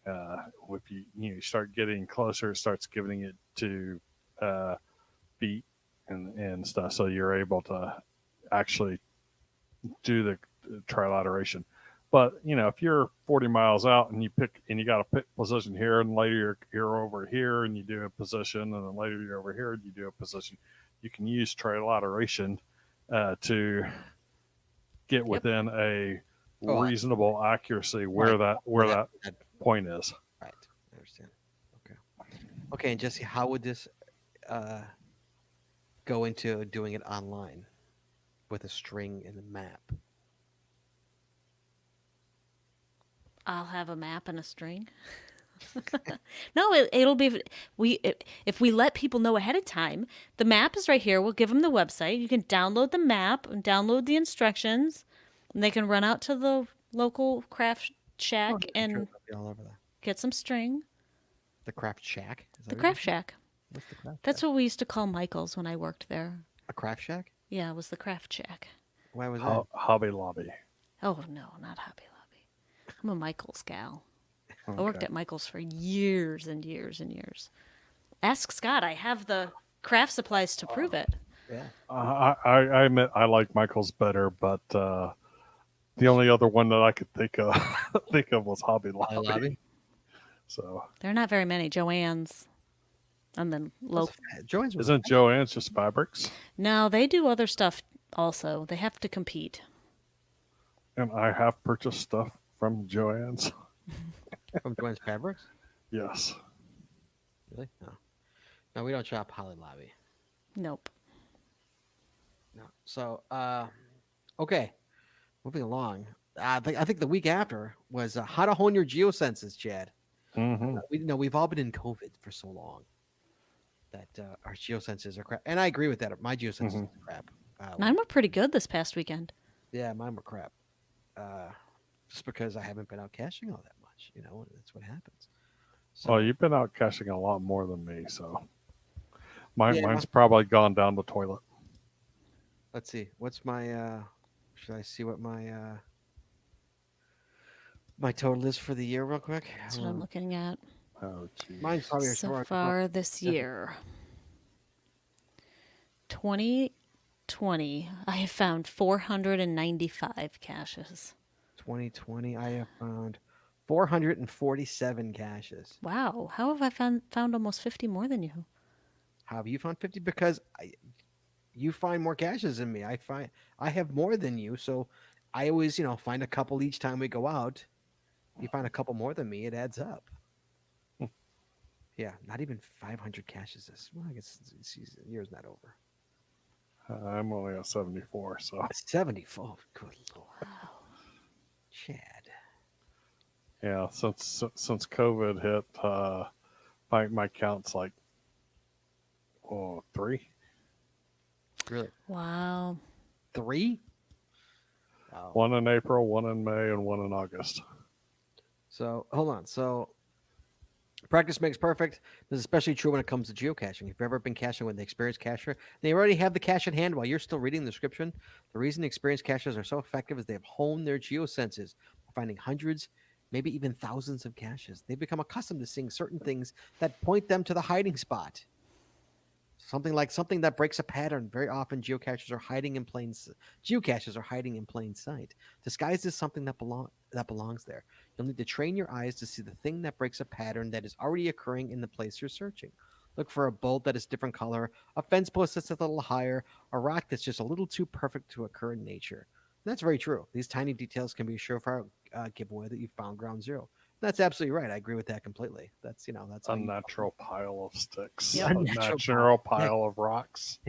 If you start getting closer, it starts giving it to feet and stuff. So you're able to actually do the trilateration. But if you're 40 miles out and you got a pick position here, and later you're over here and you do a position, and then later you're over here and you do a position, you can use trilateration to get within a Oh, reasonable accuracy where Right. that point is. Right. I understand. Okay, and Jesse, how would this go into doing it online with a string and a map? I'll have a map and a string. No, it'll be if we let people know ahead of time. The map is right here. We'll give them the website. You can download the map and download the instructions, and they can run out to the local craft shack Oh, sure, and it'll be all over that. get some string. The craft shack. Is that The what craft you said? shack. What's the craft? That's shack? what we used to call Michael's when I worked there. A craft shack. Yeah, it was the craft shack. Why was that? Hobby Lobby. Oh no, not Hobby Lobby. I'm a Michaels gal. I worked Okay. at Michaels for years and years and years. Ask Scott. I have the craft supplies to prove it. Yeah. I admit I like Michael's better, but the only other one that I could think of think of was Hobby Lobby. Lobby? So There are not very many. Joann's, and then local. Joanne's was isn't Joann's just fabrics? No, they do other stuff also. They have to compete. And I have purchased stuff from Joann's. from Joanne's Fabrics. Yes. Really? No. No, we don't shop Holly Lobby. Nope. No. So, okay, moving along. I think the week after was how to hone your geosenses, Chad. Mm-hmm. We've all been in COVID for so long that our geosenses are crap, and I agree with that. My geosenses are crap. Mine were pretty good this past weekend. Yeah, mine were crap. Just because I haven't been out caching all that much, that's what happens. So, Well, you've been out caching a lot more than me, so Yeah. mine's probably gone down the toilet. let's see. What's my? Should I see what my total is for the year real quick? That's what I'm looking at. Oh, geez. Mine's probably So far this year, 2020, I have found 495 caches. 2020. I have found 447 caches. Wow, how have I found almost 50 more than you? How have you found 50? Because you find more caches than me. I have more than you, so I always find a couple each time we go out. You find a couple more than me, it adds up. Yeah, not even 500 caches this. Well, I guess the year's not over. I'm only at 74, so 74. Good lord, Chad. yeah. Since COVID hit, my count's like 3. Really? Wow. 3? Wow. One in April, one in May, and one in August. So hold on. So practice makes perfect. This is especially true when it comes to geocaching. If you've ever been caching with an experienced cacher, they already have the cache at hand while you're still reading the description. The reason experienced cachers are so effective is they have honed their geosenses, finding hundreds, maybe even thousands of caches. They've become accustomed to seeing certain things that point them to the hiding spot. Something that breaks a pattern. Very often, geocaches are hiding in plain sight, disguised as something that belongs there. You'll need to train your eyes to see the thing that breaks a pattern that is already occurring in the place you're searching. Look for a bolt that is different color, a fence post that's a little higher, a rock that's just a little too perfect to occur in nature. And that's very true. These tiny details can be a surefire giveaway that you found ground zero. That's absolutely right. I agree with that completely. That's A natural pile of sticks. Yep. A Unnatural natural pile of rocks.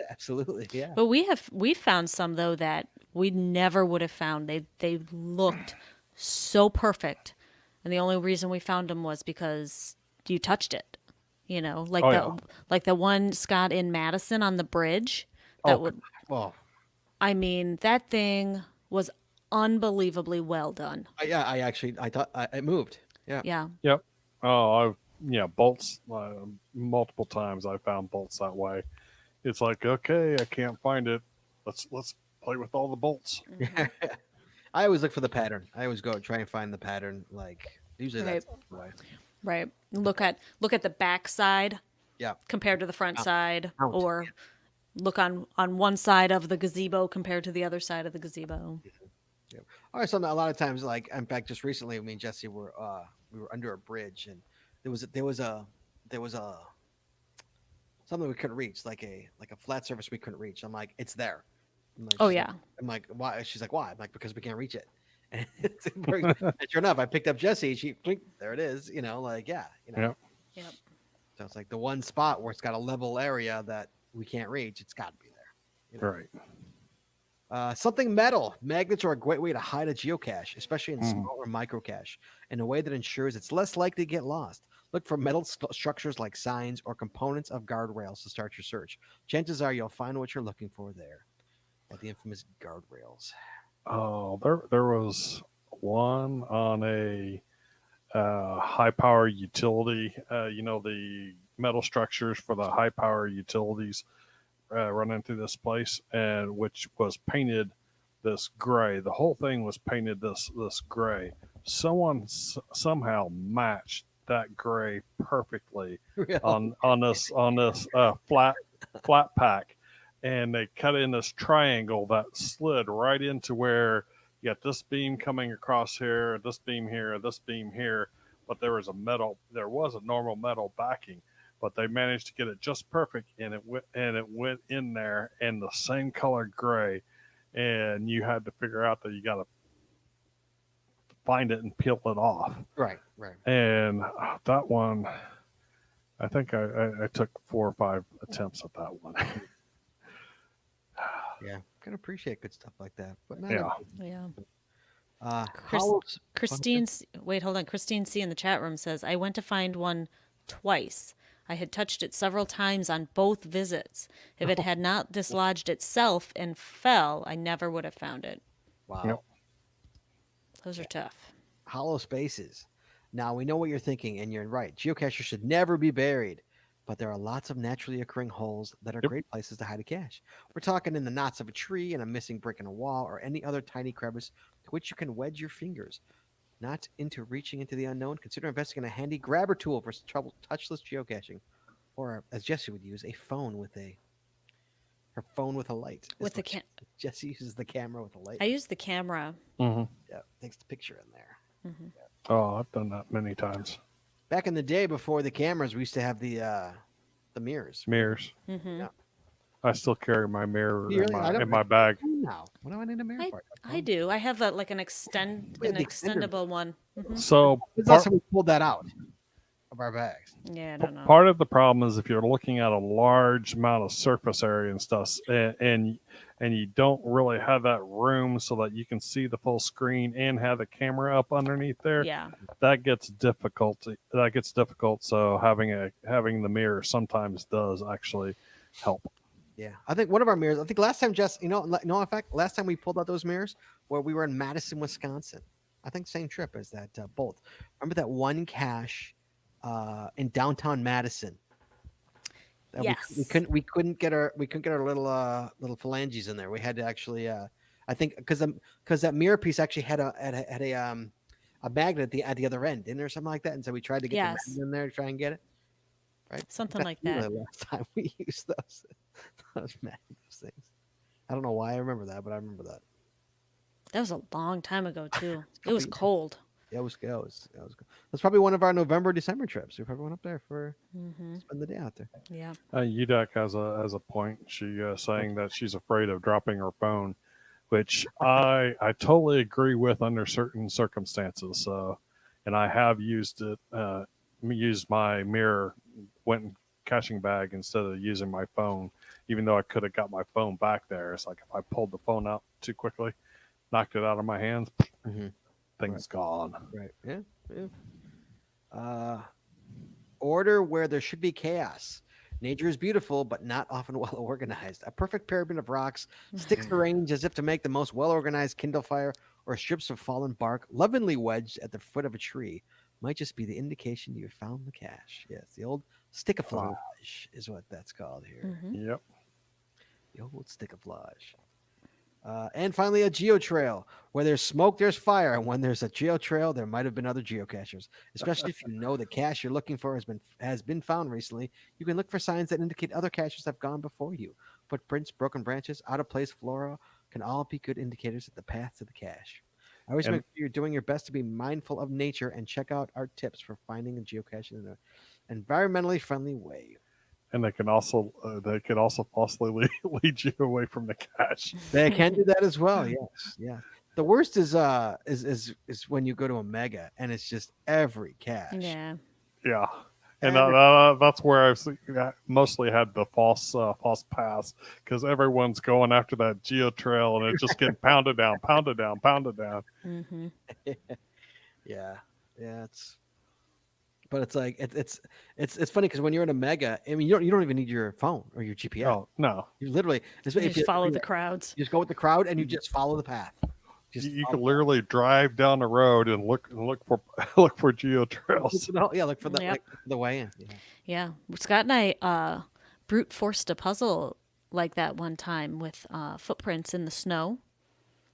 Absolutely, yeah. But we found some though that we never would have found. They looked so perfect, and the only reason we found them was because you touched it. Like like the one, Scott, in Madison on the bridge. Well, I mean, that thing was unbelievably well done. I thought it moved. Yeah. Yeah. Yep. Oh, bolts. Multiple times I found bolts that way. It's like, okay, I can't find it. Let's play with all the bolts. I always look for the pattern. I always go try and find the pattern. Like usually Right. that's the way. Right. Look at the back side Yeah. compared to the front side, Count. or look on one side of the gazebo compared to the other side of the gazebo. Yeah. Or something. A lot of times, like in fact, just recently, me and Jesse were we were under a bridge, and there was a something we couldn't reach, like a flat surface we couldn't reach. I'm like, it's there. Oh yeah. I'm like, why? She's like, why? I'm like, because we can't reach it. And sure enough, I picked up Jesse. She, blink, there it is. Like, yeah. Yep. Yep. So it's like the one spot where it's got a level area that we can't reach. It's got to be there. Right. Something metal. Magnets are a great way to hide a geocache, especially in smaller microcache, in a way that ensures it's less likely to get lost. Look for metal structures like signs or components of guardrails to start your search. Chances are you'll find what you're looking for there. At the infamous guardrails. Oh, there was one on a high power utility. The metal structures for the high power utilities running through this place, and which was painted this gray. The whole thing was painted this gray. Someone somehow matched that gray perfectly Really? on this flat pack, and they cut in this triangle that slid right into where you got this beam coming across here, this beam here, this beam here, but there was a normal metal backing, but they managed to get it just perfect, and it went in there in the same color gray, and you had to figure out that you got to find it and peel it off. Right, right. And that one, I think I took 4 or 5 attempts at that one. Yeah, can appreciate good stuff like that, but not Yeah. Yeah. Hollows. Go ahead. Christine, wait, hold on. Christine C in the chat room says, I went to find one twice. I had touched it several times on both visits. If it had not dislodged itself and fell, I never would have found it. Wow. Yep. Those are tough. Hollow spaces. Now we know what you're thinking, and you're right. Geocachers should never be buried, but there are lots of naturally occurring holes that are Yep. great places to hide a cache. We're talking in the knots of a tree, and a missing brick in a wall, or any other tiny crevice to which you can wedge your fingers. Not into reaching into the unknown. Consider investing in a handy grabber tool for touchless geocaching, or as Jesse would use, her phone with a light. is With the what Jesse uses the camera with a light. I use the camera. Mm-hmm. Yeah, takes the picture in there. Oh, I've done that many times. Back in the day, before the cameras, we used to have the mirrors. Mirrors. Mm-hmm. Yeah. I still carry my mirror Really? I don't in my bag. Now, what do I need a mirror for? I do. I have an We had an the extender. extendable one. So When's the last time we pulled that out of our bags? Yeah, I don't know. part of the problem is if you're looking at a large amount of surface area and stuff, and you don't really have that room so that you can see the full screen and have the camera up underneath there, Yeah. that gets difficult. So having the mirror sometimes does actually help. Yeah, I think one of our mirrors. I think last time, in fact, last time we pulled out those mirrors where we were in Madison, Wisconsin. I think same trip as that both. Remember that one cache in downtown Madison? That Yes. we couldn't get our little phalanges in there. We had to actually I think because that mirror piece actually had a magnet at the other end, didn't there, something like that? And so we tried to get the Yes. magnet in there to try and get it. Right, Something like really that. the last time we used those magnets things. I don't know why I remember that, but I remember that. That was a long time ago too. It couple was years. cold. Yeah, it was that's probably one of our November, December trips. We probably went up there for spend the day out there. Yeah. UDAC has a point. She saying that she's afraid of dropping her phone, which I totally agree with under certain circumstances. And I have used my mirror, went in caching bag instead of using my phone, even though I could have got my phone back there. It's like if I pulled the phone out too quickly, knocked it out of my hands, things gone. Right. Yeah. Order where there should be chaos. Nature is beautiful, but not often well organized. A perfect pyramid of rocks, sticks arranged as if to make the most well organized kindle fire, or strips of fallen bark lovingly wedged at the foot of a tree might just be the indication you found the cache. Yes, the old stickaflage is what that's called here. Yep. The old stickaflage. And finally, a geotrail. Where there's smoke, there's fire. And when there's a geotrail, there might have been other geocachers. Especially if you know the cache you're looking for has been found recently, you can look for signs that indicate other caches have gone before you. Footprints, broken branches, out of place flora can all be good indicators of the path to the cache. I always make sure you're doing your best to be mindful of nature and check out our tips for finding a geocache in an environmentally friendly way. And they can also possibly lead you away from the cache. They can do that as well. Yes, yeah. The worst is when you go to a mega and it's just every cache. Yeah. Yeah, and that's where I've mostly had the false pass, because everyone's going after that geotrail and it's just getting pounded down. Mm-hmm. Yeah, but it's like it's funny because when you're in a mega, I mean, you don't even need your phone or your GPS. Oh no, You literally You just follow the crowds. You just go with the crowd and you just follow the path. you can literally drive down the road and look for geotrails. Look for the Yep. like, the way in. Yeah. Yeah. Scott and I brute forced a puzzle like that one time with footprints in the snow.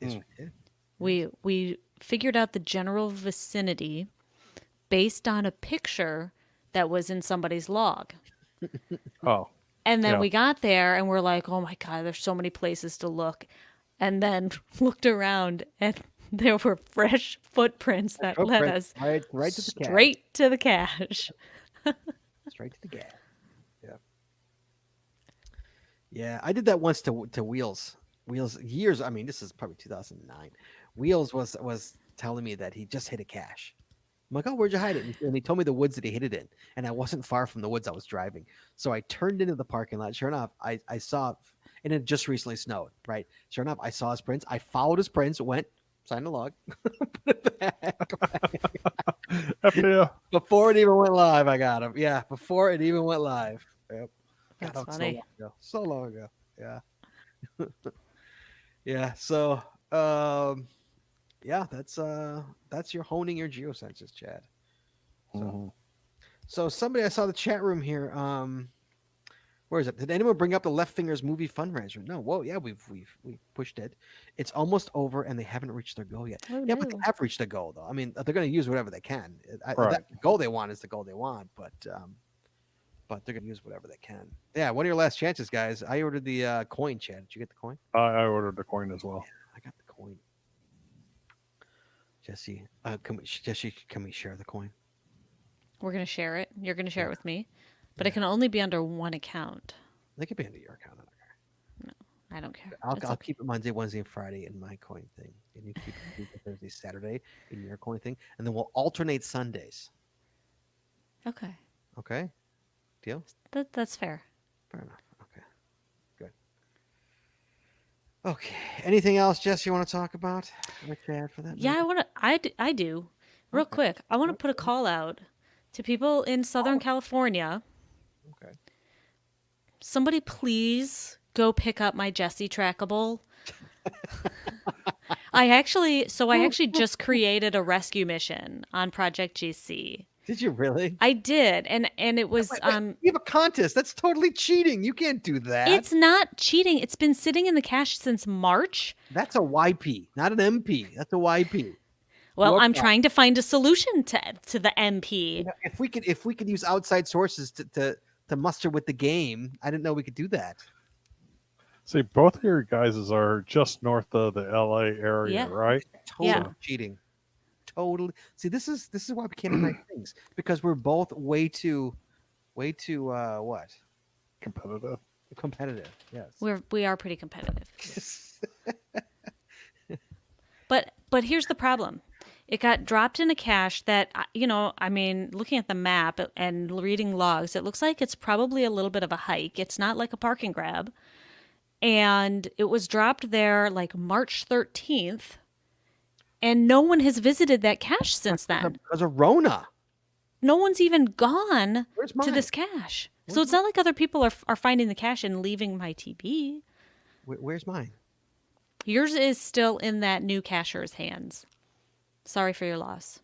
Yes, we did. We figured out the general vicinity based on a picture that was in somebody's log. Oh, And then yeah. we got there and we're like, oh my God, there's so many places to look. And then looked around and there were fresh footprints that led Footprint, us right to the cache. straight to the cache. Straight to the gas. Yeah. Yeah, I did that once to Wheels. Wheels years. I mean, this is probably 2009. Wheels was telling me that he just hit a cache. I'm like, oh, where'd you hide it? And he told me the woods that he hid it in, and I wasn't far from the woods I was driving. So I turned into the parking lot. Sure enough, I saw, and it just recently snowed. Right. Sure enough, I saw his prints. I followed his prints. Went, signed the log, put it back. F you. Before it even went live, I got him. Yeah, before it even went live. Yep. That's that was funny. So long ago. Yeah. Yeah. So, yeah, that's your honing your geosenses, Chad. Mhm. So somebody, I saw the chat room here. Where is it? Did anyone bring up the Left Fingers movie fundraiser? No. Whoa, yeah, we pushed it. It's almost over, and they haven't reached their goal yet. Oh, Yeah, but they no. have reached the goal, though. I mean, they're going to use whatever they can. Right. That goal they want is the goal they want, but they're going to use whatever they can. Yeah, what are your last chances, guys? I ordered the coin, Chad. Did you get the coin? I ordered the coin as well. I got the coin. Jesse, can we share the coin? We're going to share it. You're going to share Yeah. it with me. But it can only be under one account. They could be under your account. I don't care. I don't care. I'll It's okay. keep it Monday, Wednesday, and Friday in my coin thing, and you keep it Tuesday, Thursday, Saturday in your coin thing, and then we'll alternate Sundays. Okay. Okay, deal. That's fair. Fair enough. Okay, good. Okay. Anything else, Jess? You want to talk about? Or Chad, for that? Yeah, matter? I want to. I do. Real Okay. quick, I want to put a call out to people in Southern California. Okay. Somebody please go pick up my Jessie trackable. I actually just created a rescue mission on Project GC. Did you really? I did, and it was Wait, you have a contest. That's totally cheating. You can't do that. it's not cheating. It's been sitting in the cache since March. That's a YP, not an MP. That's a YP. Well, Your I'm problem. trying to find a solution to the MP. You know, if we could use outside sources to muster with the game, I didn't know we could do that. See, both of your guys are just north of the LA area, Yeah. right? Totally Yeah. cheating. Totally. See, this is why we can't have nice things, because we're both way too what? Competitive. Competitive. Yes. We are pretty competitive. But here's the problem. It got dropped in a cache that, I mean, looking at the map and reading logs, it looks like it's probably a little bit of a hike. It's not like a parking grab. And it was dropped there like March 13th. And no one has visited that cache since then. Because of Rona. No one's even gone Where's to mine? this cache. So it's not like other people are finding the cache and leaving my TB. Where's mine? Yours is still in that new cacher's hands. Sorry for your loss.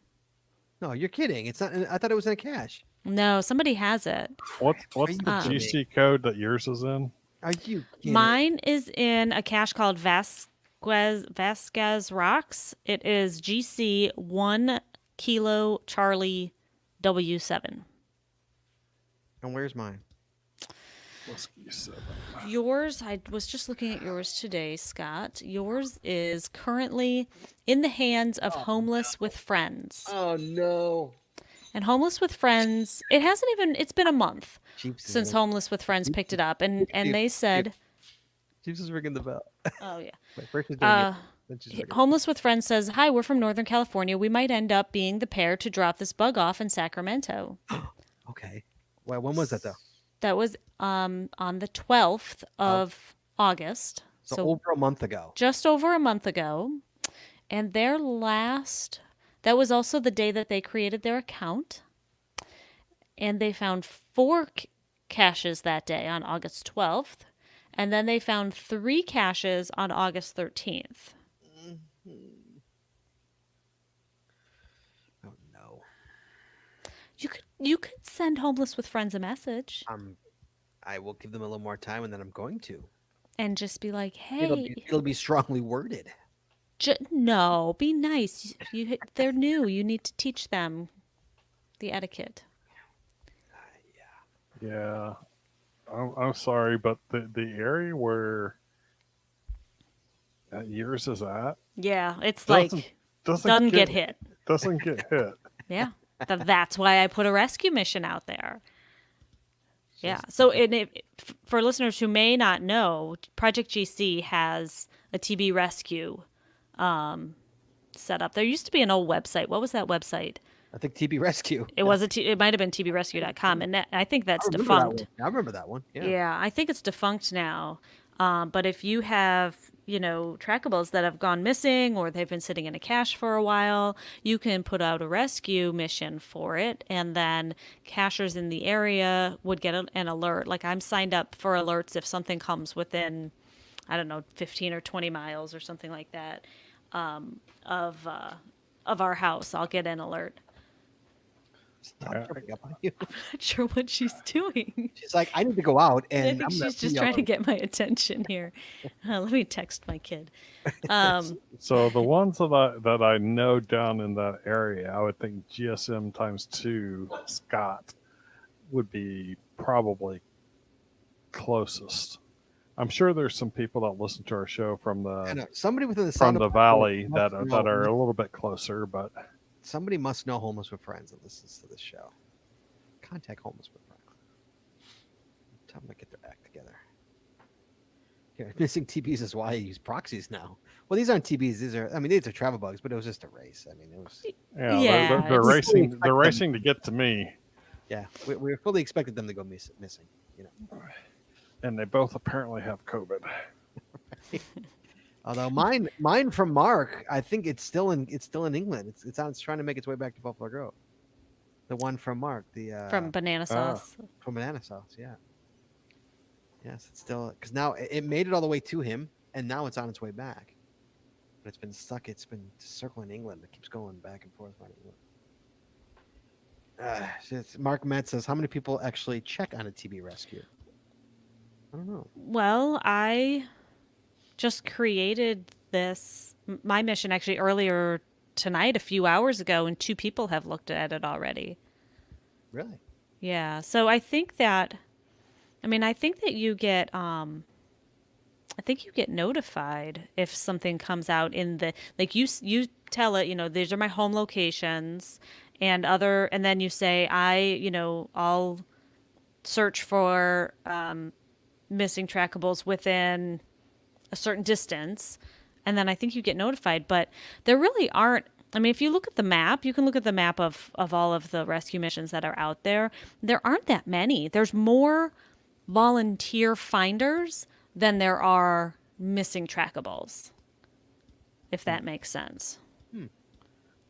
No, you're kidding. It's not. I thought it was in a cache. No, somebody has it. What's you the kidding? GC code that yours is in? Are you kidding? Mine is in a cache called Vasquez Rocks. It is GC 1 Kilo Charlie W7. And where's mine? Whiskey 7. Yours, I was just looking at yours today, Scott. Yours is currently in the hands of Homeless with Friends. Oh no. And Homeless with Friends, it's been a month Jeeps is since ringing- Homeless with Friends picked it up. And they said, Jeeps is ringing the bell. oh yeah. Wait, first she's doing it, then she's ringing. Homeless with Friends says, hi, we're from Northern California. We might end up being the pair to drop this bug off in Sacramento. Okay. Well, when was that though? That was on the 12th of August. So over a month ago. Just over a month ago. And that was also the day that they created their account. And they found 4 caches that day on August 12th. And then they found 3 caches on August 13th. Oh no. You could send Homeless with Friends a message I will give them a little more time, and then I'm going to. and just be like, It'll hey, be strongly worded. No, be nice. They're new. You need to teach them the etiquette. Yeah. I'm sorry, but the area where yours is at Yeah, it's doesn't like doesn't doesn't get get hit. doesn't get hit. Yeah, that's why I put a rescue mission out there. Yeah. So, for listeners who may not know, Project GC has a TB rescue set up. There used to be an old website. What was that website? I think TB Rescue. It was it might have been tbrescue.com, and I think that's I remember that defunct. one. I remember that one. Yeah. Yeah, I think it's defunct now. But if you have, trackables that have gone missing or they've been sitting in a cache for a while, you can put out a rescue mission for it. And then cachers in the area would get an alert. Like I'm signed up for alerts if something comes within, I don't know, 15 or 20 miles or something like that of our house. I'll get an alert. Stop jumping up on you. Not sure what she's doing. She's like, I need to go out, I and think I'm gonna she's just pee trying all to over. get my attention here. Let me text my kid. So the ones that I know down in that area, I would think GSM times 2 Scott would be probably closest. I'm sure there's some people that listen to our show from I the know somebody within the from sound the of my voice valley must that know- are a little bit closer, but Somebody must know Homeless with Friends that listens to this show. Contact Homeless with Friends. Tell them to get their act together. Here, missing TBs is why I use proxies now. Well, these aren't TBs. These are travel bugs, but it was just a race. I mean, it was. yeah, Yeah, they're it's- racing. Expect They're them. racing to get to me, Yeah, we fully expected them to go missing. and they both apparently have COVID. Although mine from Mark, I think it's still in England. It's trying to make its way back to Buffalo Grove. The one from Mark, the From banana sauce. from banana sauce, yeah. Yes, it's still because now it made it all the way to him, and now it's on its way back. But it's been stuck. It's been circling England. It keeps going back and forth around England. Mark Metz says, "How many people actually check on a TB rescue?" I don't know. Well, I just created my mission actually earlier tonight, a few hours ago, and 2 people have looked at it already. Really? Yeah. So I think that you get I think you get notified if something comes out in the like you tell it, these are my home locations and then you say I'll search for missing trackables within a certain distance, and then I think you get notified. But there really aren't. I mean, if you look at the map, you can look at the map of all of the rescue missions that are out there. There aren't that many. There's more volunteer finders than there are missing trackables, if that makes sense.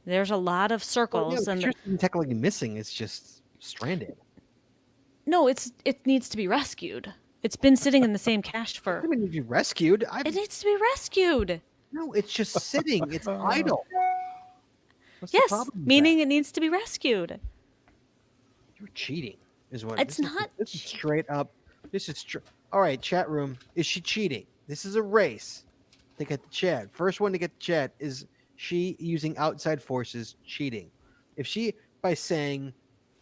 There's a lot of circles, Well, yeah, and and technically missing. It's just stranded. no, it needs to be rescued. It's been sitting in the same cache I for. mean, if you rescued, It needs to be rescued. no, it's just sitting. It's idle. What's the Yes, problem with meaning that? it needs to be rescued. You're cheating, is what It's this is- not This is straight up. This is all right. Chat room, is she cheating? This is a race to get the chat. First one to get the chat is she using outside forces cheating. If she by saying,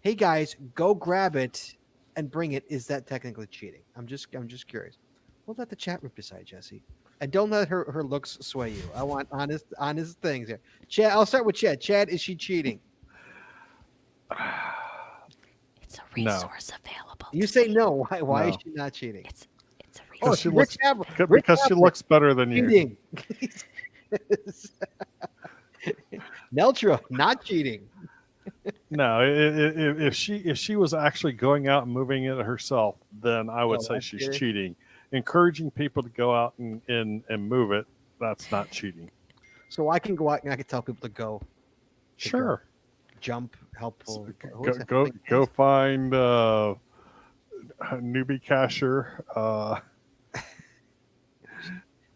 "Hey guys, go grab it and bring it," is that technically cheating? I'm just curious. We'll let the chat room decide, Jesse. And don't let her looks sway you. I want honest things here. Chad, I'll start with Chad. Chad, is she cheating? It's a No. resource available. You to say me. no. Why is No. she not cheating? It's a Oh, resource. Because she Rick looks Aver- because Rick she Aver- looks better than you. cheating. Neltra, not cheating. No, if she was actually going out and moving it herself, then I would Oh, say that's she's good. cheating. Encouraging people to go out and move it, that's not cheating. So I can go out and I can tell people to go Sure. jump, helpful. Go find a newbie cacher.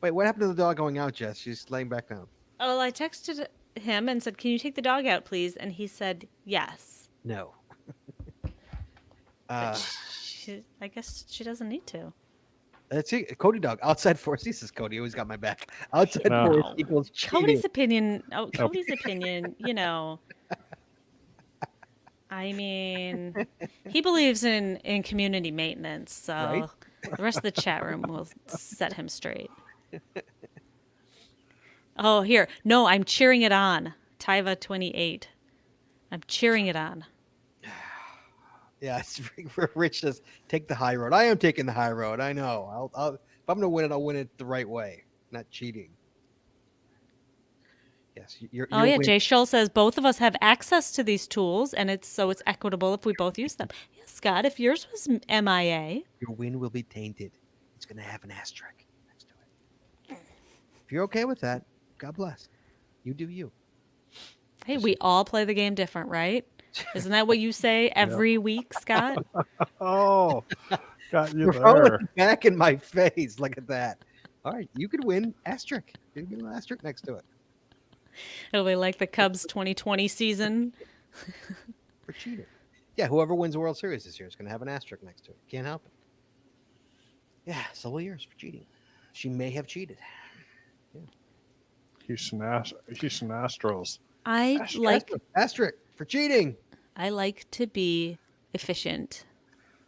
Wait, what happened to the dog going out, Jess? She's laying back down. Oh, I texted him and said, "Can you take the dog out, please?" And he said, "Yes." No. But I guess she doesn't need to. Let's see. Cody Dog. Outside force. He says Cody always got my back. Outside No. force No. equals cheating. Cody's opinion. Oh, Cody's opinion. I mean, he believes in community maintenance, so Right? the rest of the chat room will set him straight. Oh, here. No, I'm cheering it on. Taiva28. I'm cheering it on. Yeah, it's where Rich says, take the high road. I am taking the high road. I know. If I'm going to win it, I'll win it the right way, not cheating. Yes, you're Oh yeah, win. Jay Shull says both of us have access to these tools, and it's equitable if we both use them. Yes, Scott, if yours was MIA, Your win will be tainted. It's going to have an asterisk next to it. If you're okay with that, God bless. You do you. hey, we all play the game different, right? Isn't that what you say every week, Scott? Oh, got you You're throwing there. it back in my face. Look at that. All right, you could win asterisk. You can get an asterisk next to it It'll be like the Cubs 2020 season. for cheating. Yeah, whoever wins the World Series this year is going to have an asterisk next to it. Can't help it. Yeah, so will yours for cheating. She may have cheated. Houston Astros. I Asterisk for cheating. like to be efficient.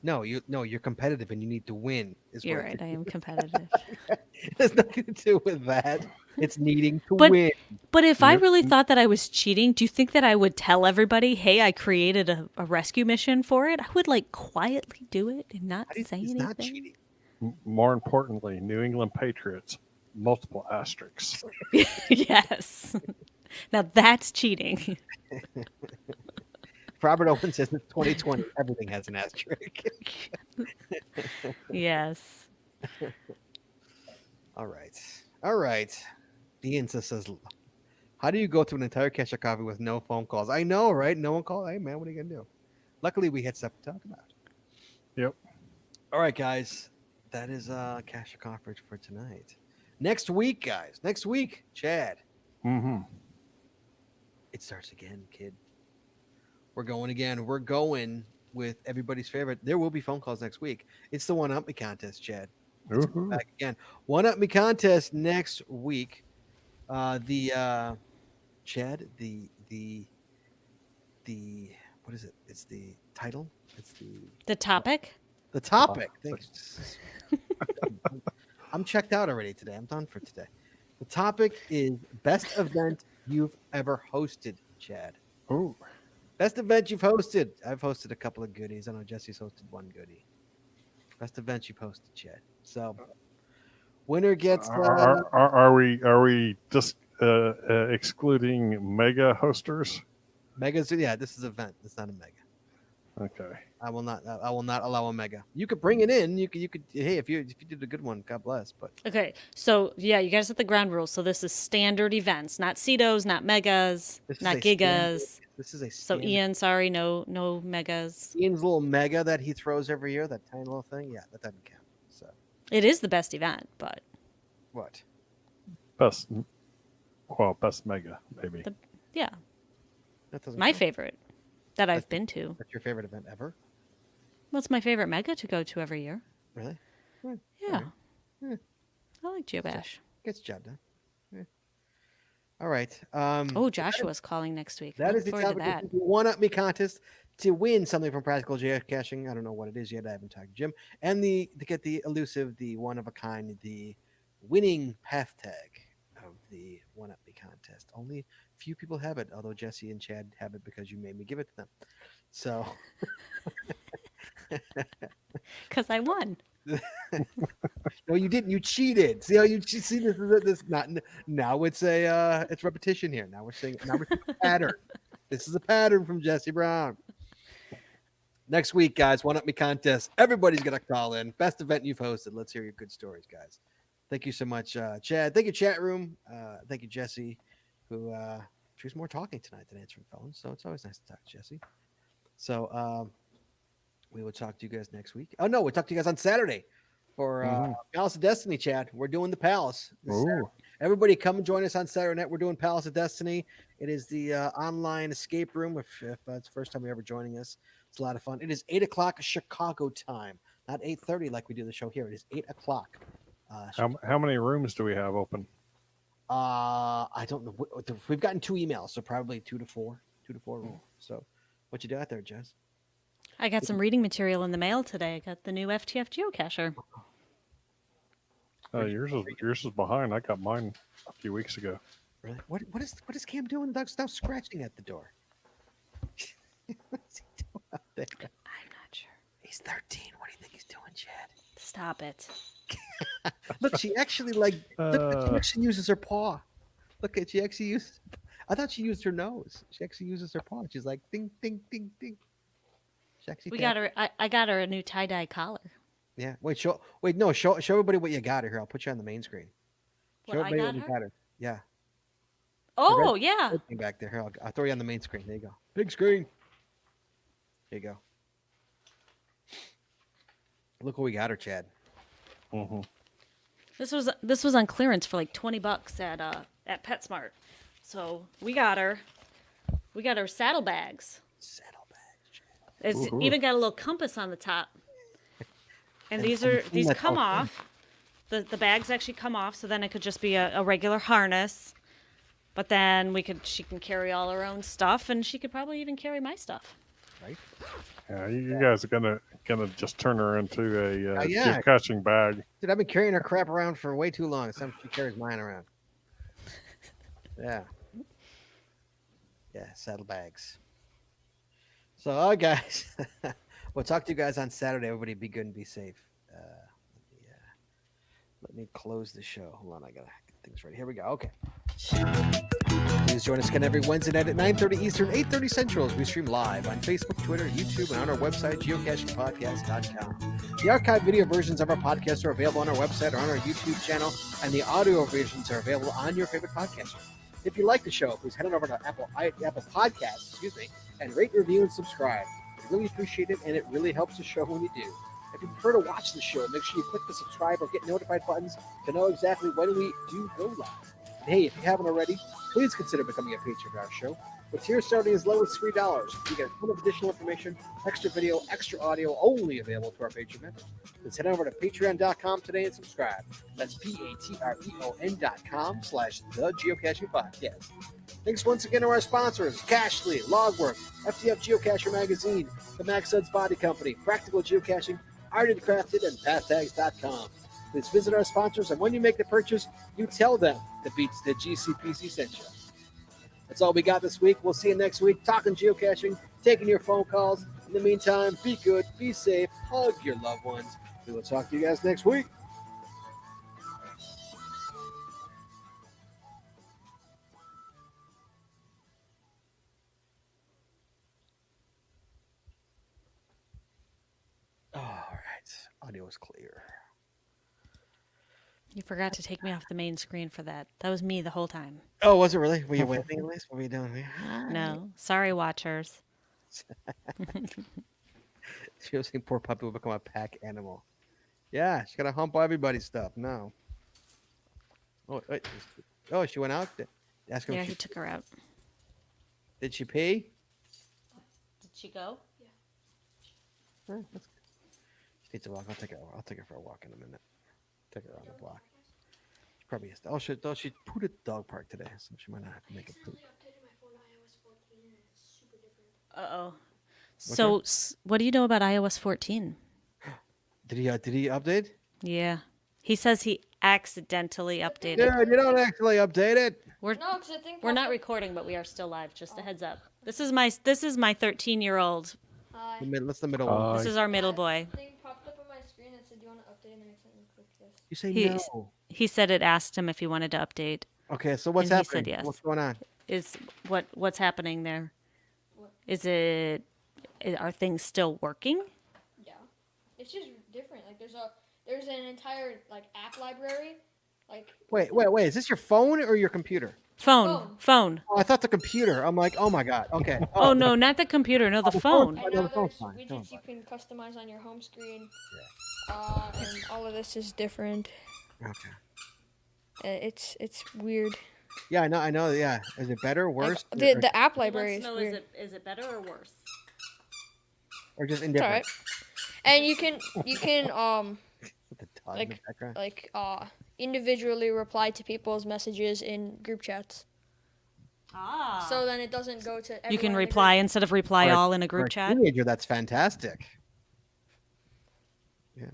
No, you're competitive and you need to win. You're right. I am competitive. It has nothing to do with that. It's needing to But- win. But if I really thought that I was cheating, do you think that I would tell everybody, hey, I created a rescue mission for it? I would like quietly do it and not say It's anything. not cheating. More importantly, New England Patriots, multiple asterisks. Yes. Now that's cheating. Robert Owens says it's 2020. Everything has an asterisk. Yes. All right. Ian says, how do you go through an entire cache of coffee with no phone calls? I know, right? No one called. Hey, man, what are you going to do? Luckily, we had stuff to talk about. Yep. All right, guys. That is cache of coffee for tonight. Next week, guys. Next week, Chad. Mm-hmm. It starts again, kid. We're going again. We're going with everybody's favorite. There will be phone calls next week. It's the One Up Me contest, Chad. It's Woohoo. back again. One Up Me contest next week. Chad, the what is it? It's the title. It's The topic? the topic. Thanks. I'm checked out already today. I'm done for today. The topic is best event you've ever hosted, Chad. Ooh. Best event you've hosted. I've hosted a couple of goodies. I know Jesse's hosted one goodie. Best event you've hosted, Chad. So, winner gets. Are we just excluding mega hosters? Megas. Yeah, this is an event. It's not a mega. Okay. I will not allow a mega. You could bring it in. You could. Hey, if you did a good one, God bless. But Okay. So, yeah, you guys set the ground rules. So, this is standard events, not Cetos, not megas, this not is a standard- gigas. This is a So, standard- Ian, sorry, no megas. Ian's little mega that he throws every year. That tiny little thing. Yeah, that doesn't count. So It is the best event, but what? Best mega, maybe. yeah, That doesn't. my count. favorite that I've been to. That's your favorite event ever? What's my favorite mega to go to every year? Really? Yeah. Yeah. I like Geobash. Gets the job done. Yeah. All right. Oh, Joshua's calling next week. That Look is the forward to topic that. of the One Up Me contest to win something from Practical Geocaching. I don't know what it is yet. I haven't talked to Jim. And to get the elusive, the one of a kind, the winning path tag of the One Up Me contest. Only few people have it, although Jesse and Chad have it because you made me give it to them. So Because I won. no, you didn't. You cheated. See how you see this not now it's it's repetition here. Now we're seeing a pattern. This is a pattern from Jesse Brown. Next week, guys, One Up Me contest. Everybody's gonna call in. Best event you've hosted. Let's hear your good stories, guys. Thank you so much, Chad. Thank you, chat room. Thank you, Jesse, who she was more talking tonight than answering phones. So it's always nice to talk to Jesse. So we will talk to you guys next week. Oh no, we'll talk to you guys on Saturday for Palace of Destiny, Chad. We're doing the Palace. this Saturday. Ooh. Everybody come and join us on Saturday night. We're doing Palace of Destiny. It is the online escape room. If it's the first time you're ever joining us, it's a lot of fun. It is 8 o'clock Chicago time. not 8:30 like we do the show here. It is 8 o'clock. How many rooms do we have open? I don't know. We've gotten 2 emails, so probably 2 to 4, 2 to 4 rule. So, what you do out there, Jess? I got some reading material in the mail today. I got the new FTF geocacher. Yours is behind. I got mine a few weeks ago. Really? What is Cam doing? Stop scratching at the door. What's he doing out there? I'm not sure. He's 13. What do you think he's doing, Chad? Stop it. Look, she actually look, she actually uses her paw. Look at she actually uses. I thought she used her nose. She actually uses her paw. She's like ding ding ding ding. She actually We got her. I got her a new tie-dye collar. Yeah. Show everybody what you got her here. I'll put you on the main screen. Show What I everybody got what you her? got her. Yeah. Oh yeah. Thing back there. Here, I'll throw you on the main screen. There you go. Big screen. There you go. Look what we got her, Chad. Mm-hmm. This was on clearance for like $20 at PetSmart. So we got her saddlebags. Saddlebags, Chad. It's Ooh. even got a little compass on the top. And these come off. The bags actually come off, so then it could just be a regular harness. But then she can carry all her own stuff, and she could probably even carry my stuff. Right? Yeah, you guys are gonna just turn her into a yeah. geocaching bag. Dude, I've been carrying her crap around for way too long. Some she carries mine around. Yeah. Yeah, saddlebags. So, all right, guys. We'll talk to you guys on Saturday. Everybody be good and be safe. Let me close the show. Hold on, I gotta get things ready. Here we go. Okay. Please join us again every Wednesday night at 9:30 Eastern, 8:30 Central as we stream live on Facebook, Twitter, YouTube, and on our website, geocachingpodcast.com. The archived video versions of our podcast are available on our website or on our YouTube channel, and the audio versions are available on your favorite podcatcher. If you like the show, please head on over to Apple Podcasts, and rate, review, and subscribe. We really appreciate it, and it really helps the show when you do. If you prefer to watch the show, make sure you click the subscribe or get notified buttons to know exactly when we do go live. And hey, if you haven't already, please consider becoming a patron of our show. With tiers starting as low as $3, you get a ton of additional information, extra video, extra audio, only available to our patron members. Let's head over to patreon.com today and subscribe. That's patreon.com/the Geocaching Podcast. Thanks once again to our sponsors, Cashly, Logwork, FTF Geocacher Magazine, the Max Suds Body Company, Practical Geocaching, Art and Crafted, and PathTags.com. Please visit our sponsors, and when you make the purchase, you tell them the GCPC sent you. That's all we got this week. We'll see you next week, talking geocaching, taking your phone calls. In the meantime, be good, be safe, hug your loved ones. We will talk to you guys next week. All right. Audio is clear. You forgot to take me off the main screen for that. That was me the whole time. Oh, was it really? Were you waving at least? What were you doing? No, sorry, watchers. She was saying poor puppy will become a pack animal. Yeah, she's got to hump everybody's stuff. No. Oh, wait. Oh, she went out? Ask him Yeah, if he she, took her out. did she pee? Did she go? That's good. She needs to walk. I'll take her for a walk in a minute. Take her around the block. She probably is. Oh, she pooed at the dog park today, so she might not have to make it poop. Uh-oh. So, what do you know about iOS 14? Did he update? Yeah. He says he accidentally updated. Yeah, you don't actually update it. We're No, because I think we're not recording, but we are still live. Just a heads up. This is my 13-year-old. That's the middle one. This is our middle boy. Thing popped up on my screen and said, "Do you want to update?" And I accidentally clicked yes. You say He's- no. He said it asked him if he wanted to update. Okay, so what's And he happening? said yes. What's going on? Is what's happening there? What? Are things still working? Yeah, it's just different. Like there's an entire like app library. Like Wait. Is this your phone or your computer? Phone. Oh, I thought the computer. I'm like, oh my god. Okay. Oh no, not the computer. No, the the phone. phone. and know now the phone's there's fine. widgets Phone's you fine. can customize on your home screen. And all of this is different. Okay. It's weird. Yeah, I know. Yeah. Is it better, worse, Like, the app library is weird. Is it better or worse? or just It's indifferent? alright. And you can With the dog in the like background. individually reply to people's messages in group chats. Ah. So then it doesn't go to everyone You can in the reply group. instead of reply For a- all in a For group a chat. teenager, that's fantastic. Yeah.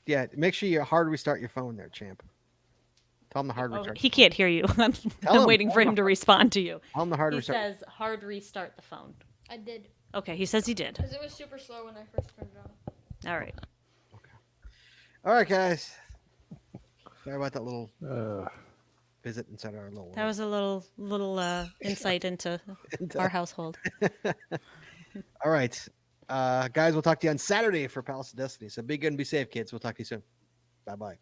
Yeah. Make sure you hard restart your phone there, champ. Tell him the hard Oh, restart. he can't hear you. I'm him. waiting for him to respond to you. Tell him the hard He restart. says hard restart the phone. I did Okay, he says he did. because it was super slow when I first turned it on. All right. All right, guys. Sorry about that little Uh, visit inside our little. That was a little insight into our household. All right, guys. We'll talk to you on Saturday for Palace of Destiny. So be good and be safe, kids. We'll talk to you soon. Bye bye.